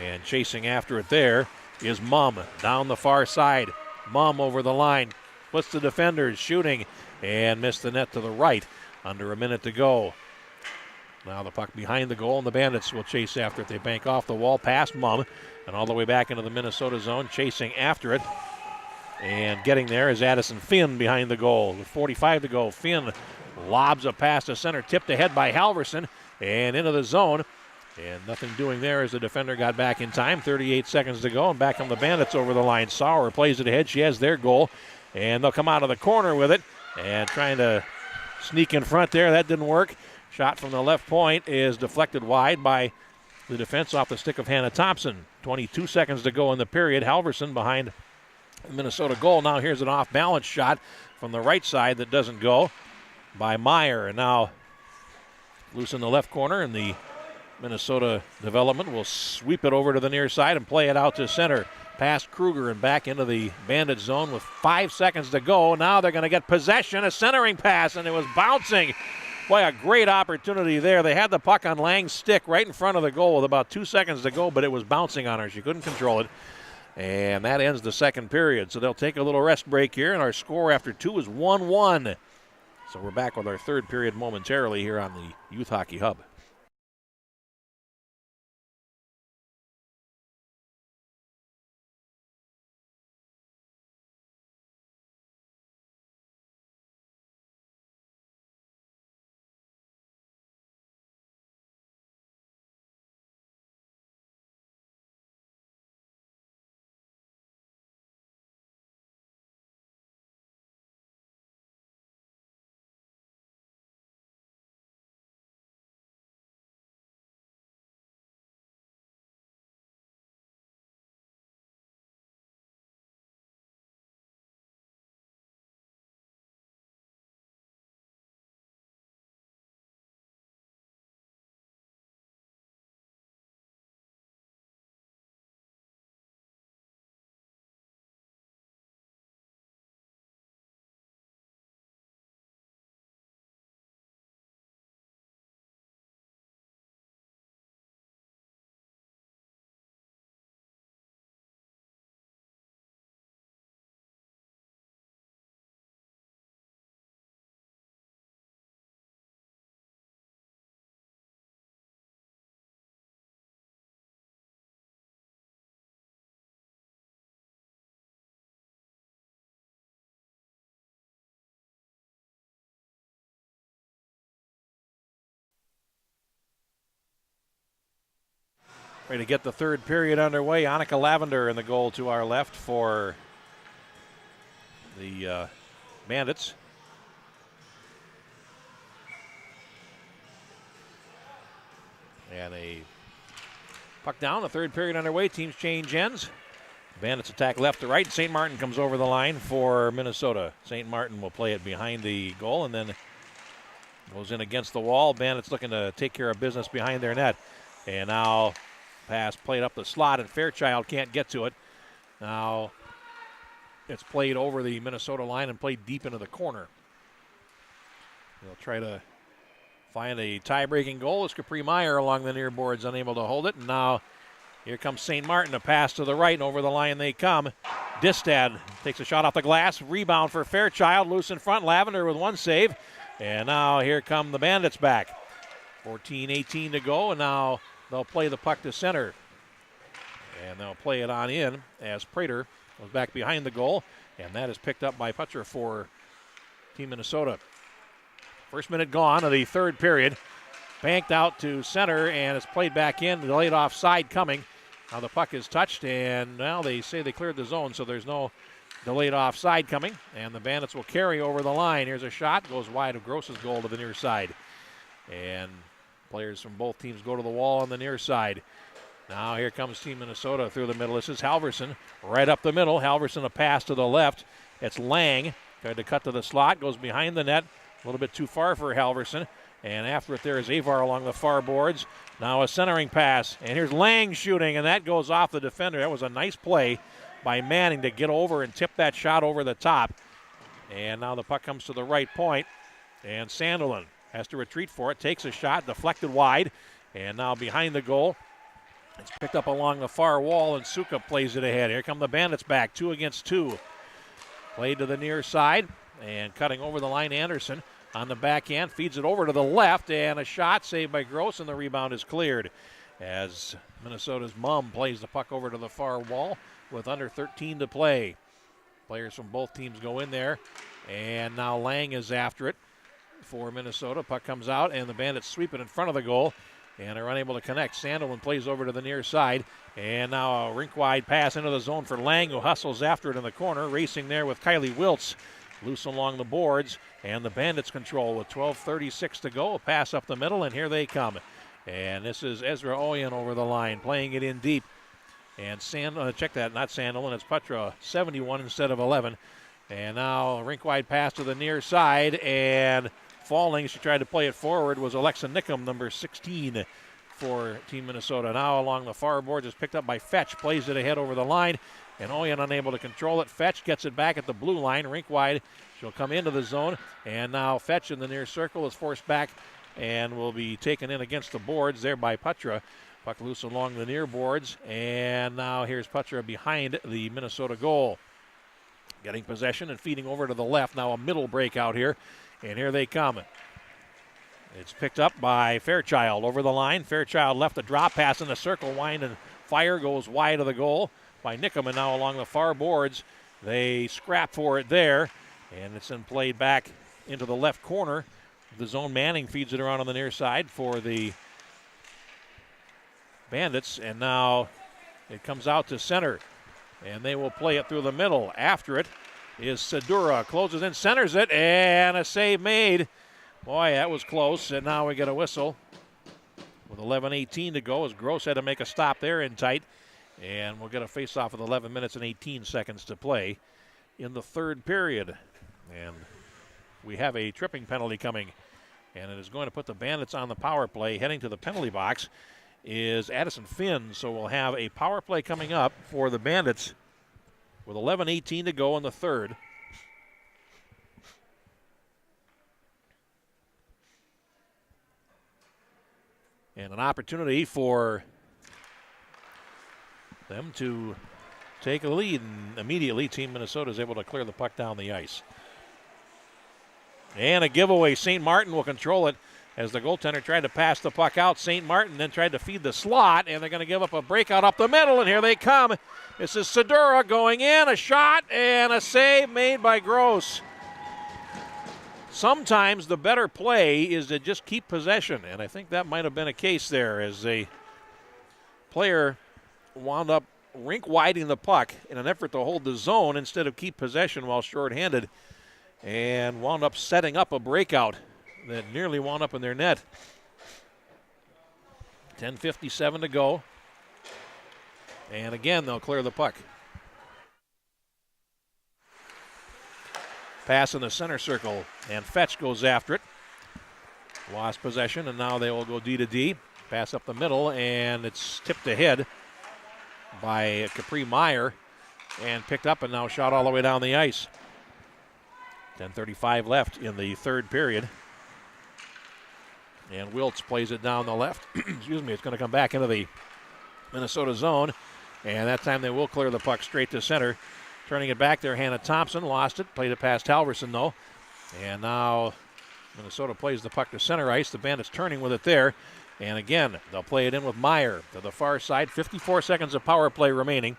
And chasing after it there is Mum down the far side. Mum over the line. Splits the defenders, shooting, and missed the net to the right. Under a minute to go. Now the puck behind the goal, and the Bandits will chase after it. They bank off the wall past Mum and all the way back into the Minnesota zone, chasing after it. And getting there is Addison Finn behind the goal. With 45 to go, Finn lobs a pass to center, tipped ahead by Halverson, and into the zone And nothing doing there as the defender got back in time. 38 seconds to go, and back come the Bandits over the line. Sauer plays it ahead. She has their goal, and they'll come out of the corner with it. And trying to sneak in front there. That didn't work. Shot from the left point is deflected wide by the defense off the stick of Hannah Thompson. 22 seconds to go in the period. Halverson behind the Minnesota goal. Now here's an off-balance shot from the right side that doesn't go by Meyer. And now loose in the left corner, and the Minnesota development will sweep it over to the near side and play it out to center. Past Kruger and back into the Bandit zone with 5 seconds to go. Now they're going to get possession, a centering pass, and it was bouncing. Boy, a great opportunity there. They had the puck on Lang's stick right in front of the goal with about 2 seconds to go, but it was bouncing on her. She couldn't control it. And that ends the second period. So they'll take a little rest break here, and our score after 2 is 1-1. So we're back with our third period momentarily here on the Youth Hockey Hub. Ready to get the third period underway. Annika Lavender in the goal to our left for the Bandits. And a puck down, the third period underway. Teams change ends. Bandits attack left to right. St. Martin comes over the line for Minnesota. St. Martin will play it behind the goal and then goes in against the wall. Bandits looking to take care of business behind their net. And now pass played up the slot, and Fairchild can't get to it. Now it's played over the Minnesota line and played deep into the corner. They'll try to find a tie-breaking goal as Capri Meyer along the near boards, unable to hold it. And now here comes St. Martin, a pass to the right, and over the line they come. Distad takes a shot off the glass. Rebound for Fairchild, loose in front. Lavender with one save. And now here come the Bandits back. 14-18 to go, and now they'll play the puck to center. And they'll play it on in as Prater goes back behind the goal. And that is picked up by Putcher for Team Minnesota. First minute gone of the third period. Banked out to center, and it's played back in. Delayed offside coming. Now the puck is touched, and now they say they cleared the zone, so there's no delayed offside coming. And the Bandits will carry over the line. Here's a shot. Goes wide of Gross's goal to the near side. And players from both teams go to the wall on the near side. Now here comes Team Minnesota through the middle. This is Halverson right up the middle. Halverson a pass to the left. It's Lang. Tried to cut to the slot. Goes behind the net. A little bit too far for Halverson. And after it there is Avar along the far boards. Now a centering pass. And here's Lang shooting, and that goes off the defender. That was a nice play by Manning to get over and tip that shot over the top. And now the puck comes to the right point. And Sandelin has to retreat for it, takes a shot, deflected wide, and now behind the goal. It's picked up along the far wall, and Suka plays it ahead. Here come the Bandits back, 2 against 2. Played to the near side, and cutting over the line, Anderson on the backhand, feeds it over to the left, and a shot saved by Gross, and the rebound is cleared. As Minnesota's Mum plays the puck over to the far wall with under 13 to play. Players from both teams go in there, and now Lang is after it for Minnesota. Puck comes out, and the Bandits sweep it in front of the goal. and are unable to connect. Sandelman plays over to the near side, and now a rink-wide pass into the zone for Lang, who hustles after it in the corner, racing there with Kylie Wiltz. Loose along the boards, and the Bandits control with 12:36 to go. A pass up the middle, and here they come. And this is Ezra Oyen over the line, playing it in deep. And check that, not Sandelman, it's Putra, 71 instead of 11. And now a rink-wide pass to the near side, and falling, she tried to play it forward, was Alexa Nickum, number 16 for Team Minnesota. Now along the far boards is picked up by Fetch, plays it ahead over the line, and Oyen unable to control it. Fetch gets it back at the blue line, rink-wide. She'll come into the zone, and now Fetch in the near circle is forced back and will be taken in against the boards there by Putra. Puck loose along the near boards, and now here's Putra behind the Minnesota goal. Getting possession and feeding over to the left. Now a middle breakout here, and here they come. It's picked up by Fairchild over the line. Fairchild left a drop pass in the circle. Wind and fire goes wide of the goal by Nickum, and now along the far boards. They scrap for it there, and it's then played back into the left corner. The zone. Manning feeds it around on the near side for the Bandits, and now it comes out to center, and they will play it through the middle. After it is Sedura, closes in, centers it, and a save made. Boy, that was close, and now we get a whistle with 11:18 to go as Gross had to make a stop there in tight, and we'll get a face-off with 11 minutes and 18 seconds to play in the third period. And we have a tripping penalty coming, and it is going to put the Bandits on the power play. Heading to the penalty box is Addison Finn, so we'll have a power play coming up for the Bandits with 11:18 to go in the third. And an opportunity for them to take a lead, and immediately Team Minnesota is able to clear the puck down the ice. And a giveaway. St. Martin will control it as the goaltender tried to pass the puck out. St. Martin then tried to feed the slot, and they're going to give up a breakout up the middle, and here they come. This is Sedura going in, a shot, and a save made by Gross. Sometimes the better play is to just keep possession, and I think that might have been a case there as a player wound up rink-widing the puck in an effort to hold the zone instead of keep possession while shorthanded, and wound up setting up a breakout that nearly wound up in their net. 10:57 to go. And again, they'll clear the puck. Pass in the center circle, and Fetch goes after it. Lost possession, and now they will go D to D. Pass up the middle, and it's tipped ahead by Capri Meyer, and picked up and now shot all the way down the ice. 10:35 left in the third period. And Wiltz plays it down the left. Excuse me, it's going to come back into the Minnesota zone. And that time they will clear the puck straight to center. Turning it back there, Hannah Thompson lost it. Played it past Halverson, though. And now Minnesota plays the puck to center ice. The Bandits turning with it there. And again, they'll play it in with Meyer to the far side. 54 seconds of power play remaining.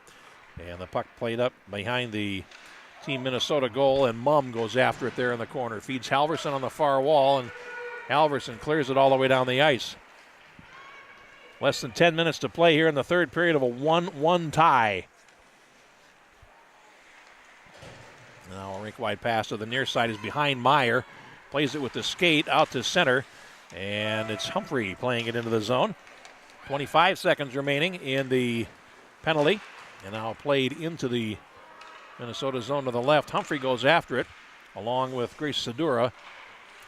And the puck played up behind the Team Minnesota goal. And Mumm goes after it there in the corner. Feeds Halverson on the far wall. And Halverson clears it all the way down the ice. Less than 10 minutes to play here in the third period of a 1-1 tie. Now a rink-wide pass to the near side is behind Meyer. Plays it with the skate out to center. And it's Humphrey playing it into the zone. 25 seconds remaining in the penalty. And now played into the Minnesota zone to the left. Humphrey goes after it along with Grace Sedura.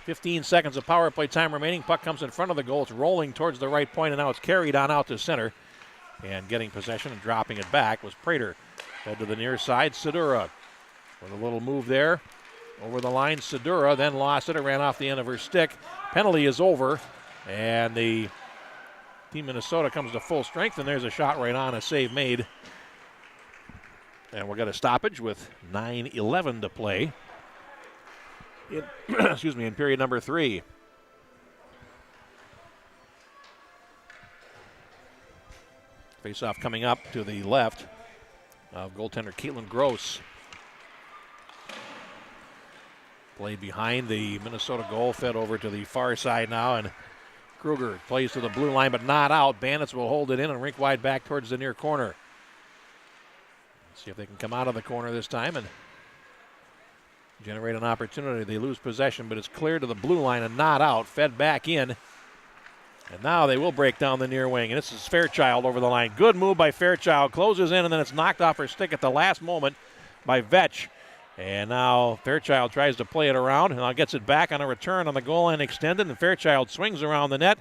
15 seconds of power play time remaining. Puck comes in front of the goal. It's rolling towards the right point, and now it's carried on out to center. And getting possession and dropping it back was Prater. Head to the near side, Sedura. With a little move there. Over the line, Sedura then lost it. It ran off the end of her stick. Penalty is over, and the Team Minnesota comes to full strength, and there's a shot right on, a save made. And we'll get a stoppage with 9:11 to play. In period number 3. Face-off coming up to the left of goaltender Caitlin Gross. Played behind the Minnesota goal, fed over to the far side now, and Kruger plays to the blue line, but not out. Bandits will hold it in and rink wide back towards the near corner. See if they can come out of the corner this time and generate an opportunity. They lose possession, but it's clear to the blue line and not out. Fed back in. And now they will break down the near wing. And this is Fairchild over the line. Good move by Fairchild. Closes in, and then it's knocked off her stick at the last moment by Vetch. And now Fairchild tries to play it around and now gets it back on a return on the goal line extended. And Fairchild swings around the net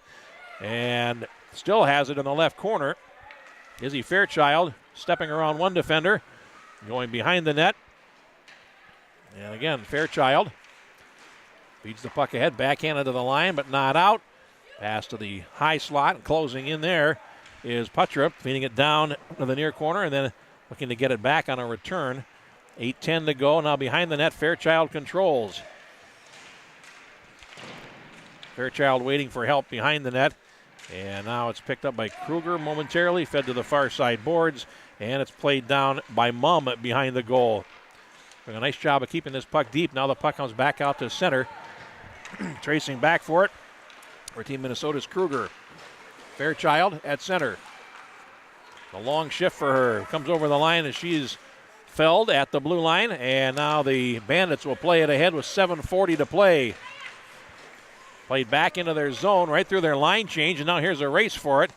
and still has it in the left corner. Izzy Fairchild stepping around one defender, going behind the net. And again, Fairchild feeds the puck ahead, backhanded to the line, but not out. Pass to the high slot, and closing in there is Puttrup, feeding it down to the near corner and then looking to get it back on a return. 8:10 to go. Now behind the net, Fairchild controls. Fairchild waiting for help behind the net. And now it's picked up by Kruger momentarily, fed to the far side boards, and it's played down by Mumm behind the goal. Doing a nice job of keeping this puck deep. Now the puck comes back out to center. Tracing back for it for Team Minnesota's Kruger. Fairchild at center. A long shift for her. Comes over the line as she's felled at the blue line, and now the Bandits will play it ahead with 7:40 to play. Played back into their zone right through their line change, and now here's a race for it.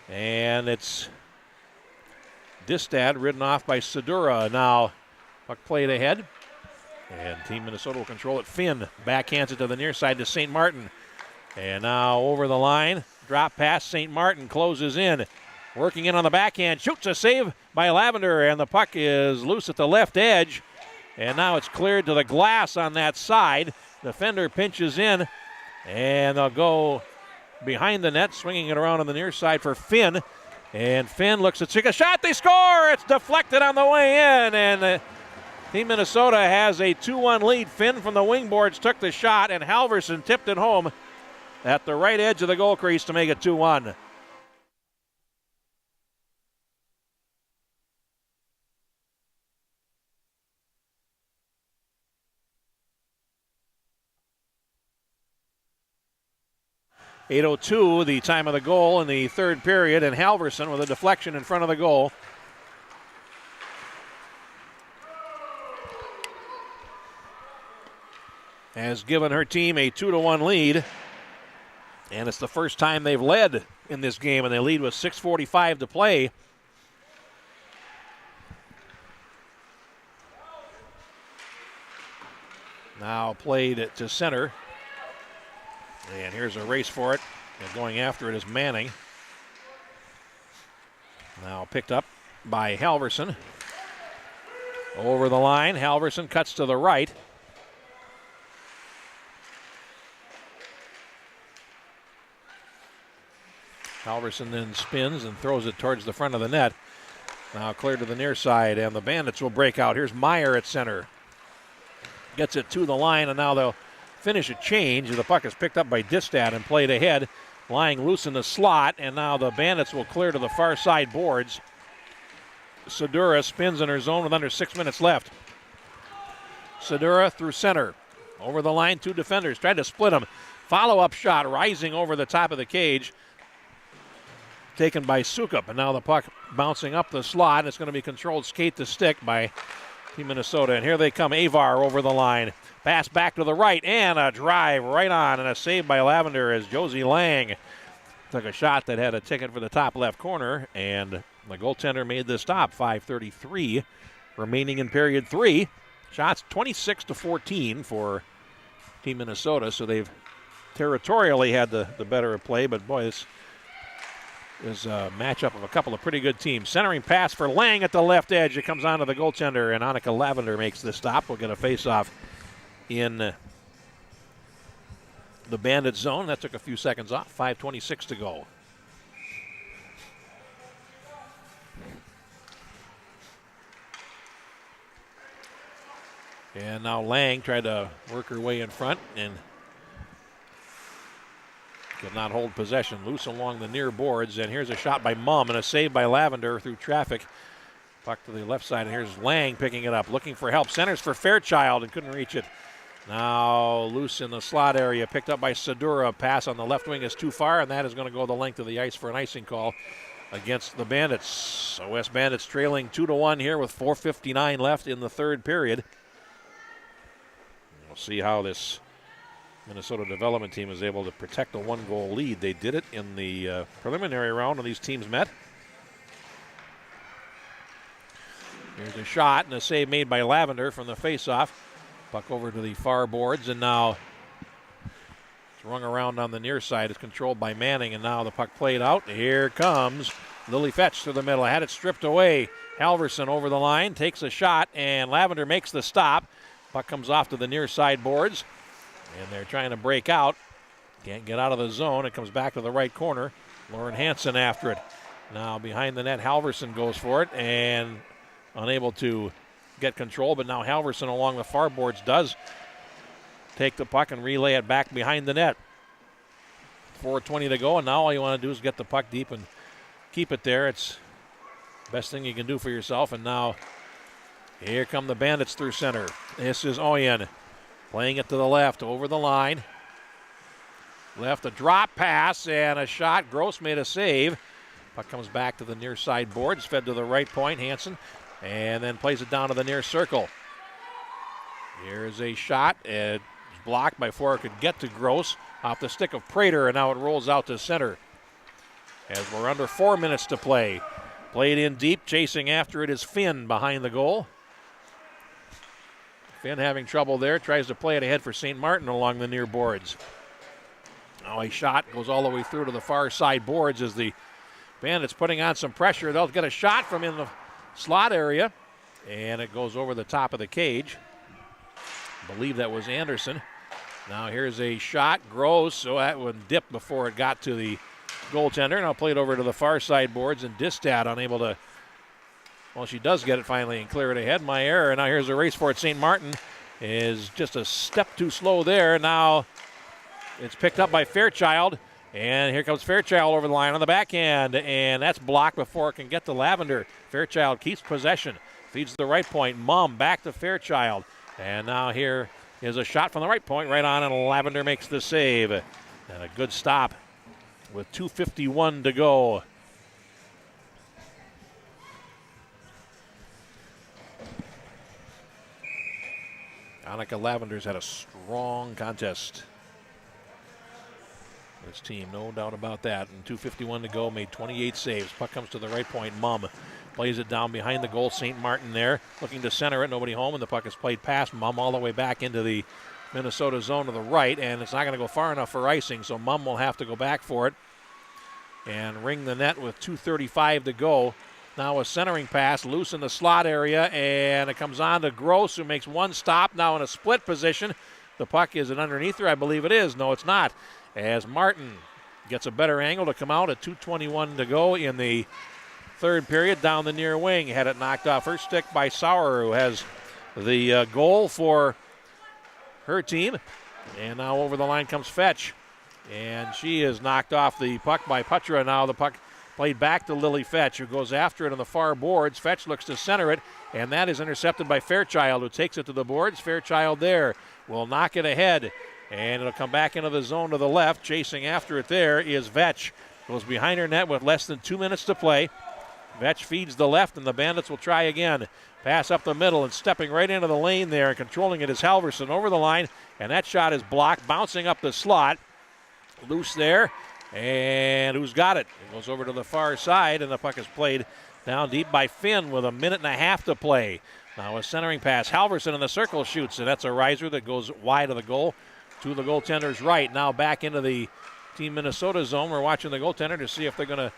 And it's Distad ridden off by Sedura. Now puck played ahead, and Team Minnesota will control it. Finn backhands it to the near side to St. Martin. And now over the line, drop pass, St. Martin closes in. Working in on the backhand, shoots a save by Lavender, and the puck is loose at the left edge. And now it's cleared to the glass on that side. Defender pinches in, and they'll go behind the net, swinging it around on the near side for Finn. And Finn looks to take a shot. They score! It's deflected on the way in, and Team Minnesota has a 2-1 lead. Finn from the wing boards took the shot, and Halverson tipped it home at the right edge of the goal crease to make it 2-1. .802 the time of the goal in the third period, and Halverson with a deflection in front of the goal. Has given her team a 2-1 lead, and it's the first time they've led in this game, and they lead with 6:45 to play. Now played to center. And here's a race for it. And going after it is Manning. Now picked up by Halverson. Over the line, Halverson cuts to the right. Halverson then spins and throws it towards the front of the net. Now cleared to the near side, and the Bandits will break out. Here's Meyer at center. Gets it to the line, and now they'll finish a change. The puck is picked up by Distad and played ahead, lying loose in the slot, and now the Bandits will clear to the far side boards. Sedura spins in her zone with under 6 minutes left. Sedura through center. Over the line, two defenders. Tried to split them. Follow-up shot rising over the top of the cage. Taken by Sukup, and now the puck bouncing up the slot. It's going to be controlled skate to stick by Team Minnesota. And here they come, Avar over the line. Pass back to the right, and a drive right on, and a save by Lavender as Josie Lang took a shot that had a ticket for the top left corner, and the goaltender made the stop. 5:33 remaining in period three. Shots 26-14 for Team Minnesota, so they've territorially had the better of play, but boy, this is a matchup of a couple of pretty good teams. Centering pass for Lang at the left edge. It comes onto the goaltender, and Annika Lavender makes the stop. We'll get a face-off in the Bandit zone. That took a few seconds off. 5:26 to go. And now Lang tried to work her way in front and could not hold possession. Loose along the near boards, and here's a shot by Mumm and a save by Lavender through traffic. Puck to the left side, and here's Lang picking it up, looking for help. Centers for Fairchild and couldn't reach it. Now loose in the slot area, picked up by Sedura. Pass on the left wing is too far, and that is going to go the length of the ice for an icing call against the Bandits. So West Bandits trailing 2-1 here with 4:59 left in the third period. We'll see how this Minnesota development team is able to protect a one-goal lead. They did it in the preliminary round when these teams met. Here's a shot and a save made by Lavender from the faceoff. Puck over to the far boards, and now it's rung around on the near side. It's controlled by Manning, and now the puck played out. Here comes Lily Fetch to the middle. Had it stripped away. Halverson over the line, takes a shot, and Lavender makes the stop. Puck comes off to the near side boards, and they're trying to break out. Can't get out of the zone. It comes back to the right corner. Lauren Hansen after it. Now behind the net, Halverson goes for it, and unable to get control, but now Halverson along the far boards does take the puck and relay it back behind the net. 4:20 to go, and now all you want to do is get the puck deep and keep it there. It's the best thing you can do for yourself, and now here come the Bandits through center. This is Oyen playing it to the left, over the line. Left, a drop pass and a shot. Gross made a save. Puck comes back to the near side boards, fed to the right point, Hansen, and then plays it down to the near circle. Here's a shot. It's blocked before it could get to Gross off the stick of Prater, and now it rolls out to center. As we're under 4 minutes to play. Played in deep, chasing after it is Finn behind the goal. Finn having trouble there, tries to play it ahead for St. Martin along the near boards. Now a shot goes all the way through to the far side boards as the Bandits putting on some pressure. They'll get a shot from in the slot area, and it goes over the top of the cage. I believe that was Anderson. Now here's a shot, Gross, so that would dip before it got to the goaltender. Now played over to the far side boards, and Distad unable to, well, she does get it finally and clear it ahead. My error. Now here's a race for it. St. Martin is just a step too slow there. Now it's picked up by Fairchild, and here comes Fairchild over the line on the backhand, and that's blocked before it can get to Lavender. Fairchild keeps possession, feeds the right point. Mumm back to Fairchild, and now here is a shot from the right point, right on, and Lavender makes the save. And a good stop with 2:51 to go. Annika Lavender's had a strong contest. This team, no doubt about that. And 2:51 to go, made 28 saves. Puck comes to the right point. Mumm plays it down behind the goal. St. Martin there, looking to center it. Nobody home, and the puck is played past Mumm all the way back into the Minnesota zone to the right, and it's not going to go far enough for icing, so Mumm will have to go back for it and ring the net with 2:35 to go. Now a centering pass, loose in the slot area, and it comes on to Gross, who makes one stop. Now in a split position. The puck, is it underneath her? I believe it is. No, it's not. As Martin gets a better angle to come out at 2:21 to go in the third period, down the near wing. Had it knocked off her stick by Sauer, who has the goal for her team. And now over the line comes Fetch. And she is knocked off the puck by Putra. Now the puck played back to Lily Fetch, who goes after it on the far boards. Fetch looks to center it, and that is intercepted by Fairchild, who takes it to the boards. Fairchild there will knock it ahead, and it'll come back into the zone to the left. Chasing after it there is Vetch. Goes behind her net with less than 2 minutes to play. Vetch feeds the left, and the Bandits will try again. Pass up the middle, and stepping right into the lane there and controlling it is Halverson over the line, and that shot is blocked, bouncing up the slot. Loose there, and who's got it? It goes over to the far side, and the puck is played down deep by Finn with 1.5 minutes to play. Now a centering pass. Halverson in the circle shoots, and that's a riser that goes wide of the goal to the goaltender's right. Now back into the Team Minnesota zone. We're watching the goaltender to see if they're going to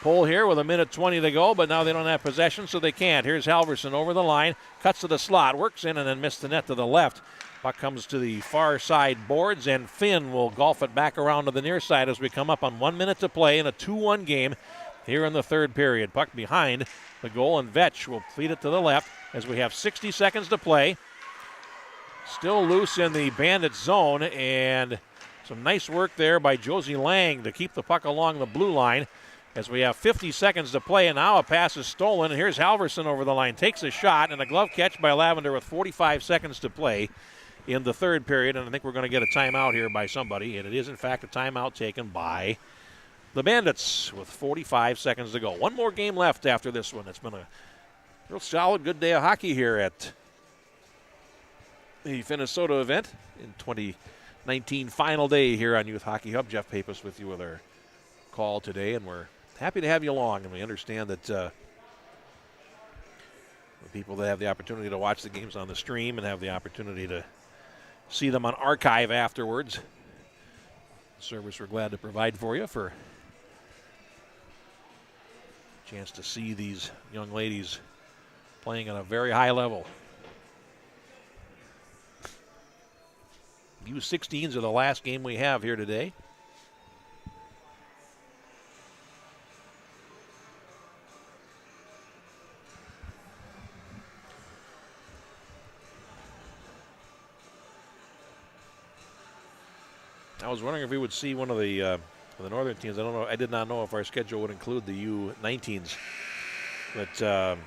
pull here with 1:20 to go, but now they don't have possession, so they can't. Here's Halverson over the line, cuts to the slot, works in, and then missed the net to the left. Puck comes to the far side boards, and Finn will golf it back around to the near side as we come up on 1 minute to play in a 2-1 game here in the third period. Puck behind the goal, and Vetch will feed it to the left as we have 60 seconds to play. Still loose in the Bandit zone, and some nice work there by Josie Lang to keep the puck along the blue line as we have 50 seconds to play, and now a pass is stolen, and here's Halverson over the line, takes a shot, and a glove catch by Lavender with 45 seconds to play. in the third period, and I think we're going to get a timeout here by somebody, and it is in fact a timeout taken by the Bandits with 45 seconds to go. One more game left after this one. It's been a real solid, good day of hockey here at the Finnesota event in 2019 final day here on Youth Hockey Hub. Jeff Pappas with you with our call today, and we're happy to have you along, and we understand that the people that have the opportunity to watch the games on the stream and have the opportunity to see them on archive afterwards, the service we're glad to provide for you for a chance to see these young ladies playing at a very high level. U16s are the last game we have here today. I was wondering if we would see one of the northern teams. I don't know. I did not know if our schedule would include the U19s, but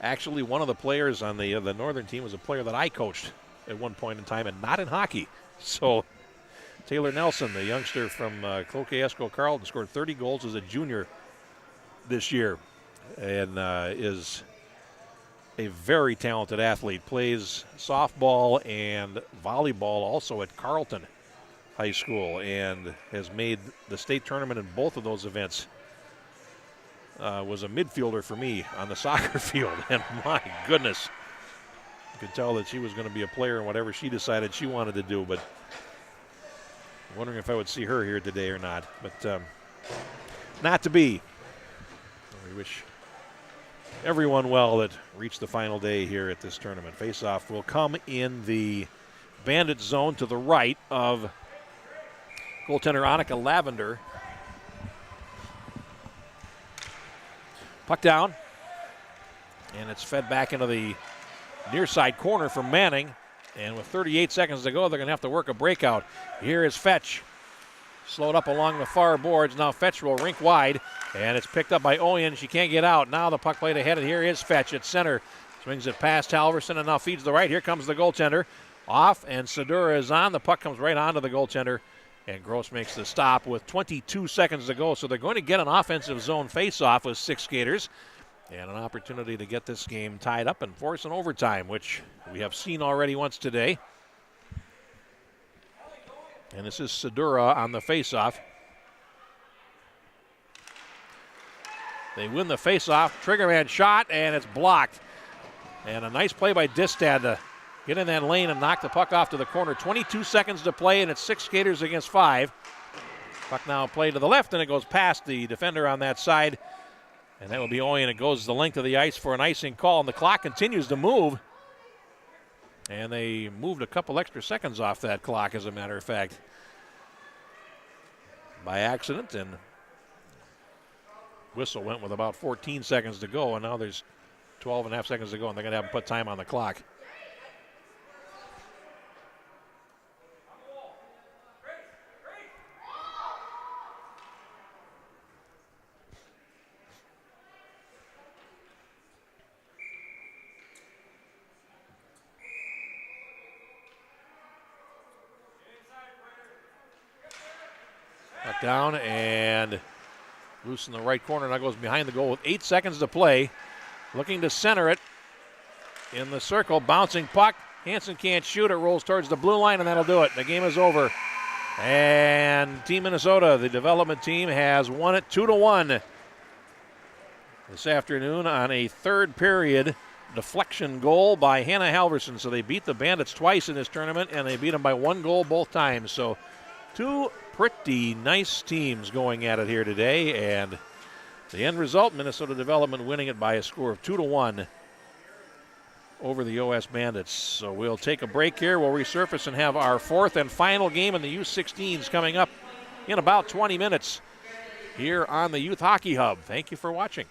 actually, one of the players on the northern team was a player that I coached at one point in time, and not in hockey. So, Taylor Nelson, the youngster from Cloquet-Esco Carleton, scored 30 goals as a junior this year, and is a very talented athlete. Plays softball and volleyball also at Carleton High School, and has made the state tournament in both of those events. Was a midfielder for me on the soccer field, and my goodness, you could tell that she was going to be a player in whatever she decided she wanted to do, but I'm wondering if I would see her here today or not, but not to be. We wish everyone well that reached the final day here at this tournament. Face-off will come in the Bandit zone to the right of goaltender Annika Lavender. Puck down, and it's fed back into the near side corner for Manning. And with 38 seconds to go, they're going to have to work a breakout. Here is Fetch. Slowed up along the far boards. Now Fetch will rink wide, and it's picked up by Oyen. She can't get out. Now the puck played ahead, and here is Fetch at center. Swings it past Halverson, and now feeds the right. Here comes the goaltender. Off, and Sedura is on. The puck comes right onto the goaltender, and Gross makes the stop with 22 seconds to go. So they're going to get an offensive zone face-off with 6 skaters, and an opportunity to get this game tied up and force an overtime, which we have seen already once today. And this is Sedura on the face-off. They win the face-off. Triggerman shot, and it's blocked. And a nice play by Distad to get in that lane and knock the puck off to the corner. 22 seconds to play, and it's 6 skaters against 5. Puck now played to the left, and it goes past the defender on that side. And that will be Oyen. It goes the length of the ice for an icing call, and the clock continues to move. And they moved a couple extra seconds off that clock, as a matter of fact, by accident. And whistle went with about 14 seconds to go, and now there's 12 and a half seconds to go, and they're going to have to put time on the clock. Down and loose in the right corner. Now goes behind the goal with 8 seconds to play. Looking to center it in the circle. Bouncing puck. Hansen can't shoot. It rolls towards the blue line, and that'll do it. The game is over. And Team Minnesota, the development team, has won it 2-1 this afternoon on a third period deflection goal by Hannah Halverson. So they beat the Bandits twice in this tournament, and they beat them by 1 goal both times. So 2 pretty nice teams going at it here today, and the end result, Minnesota Development winning it by a score of 2-1 over the OS Bandits. So we'll take a break here. We'll resurface and have our 4th and final game in the U16s coming up in about 20 minutes here on the Youth Hockey Hub. Thank you for watching.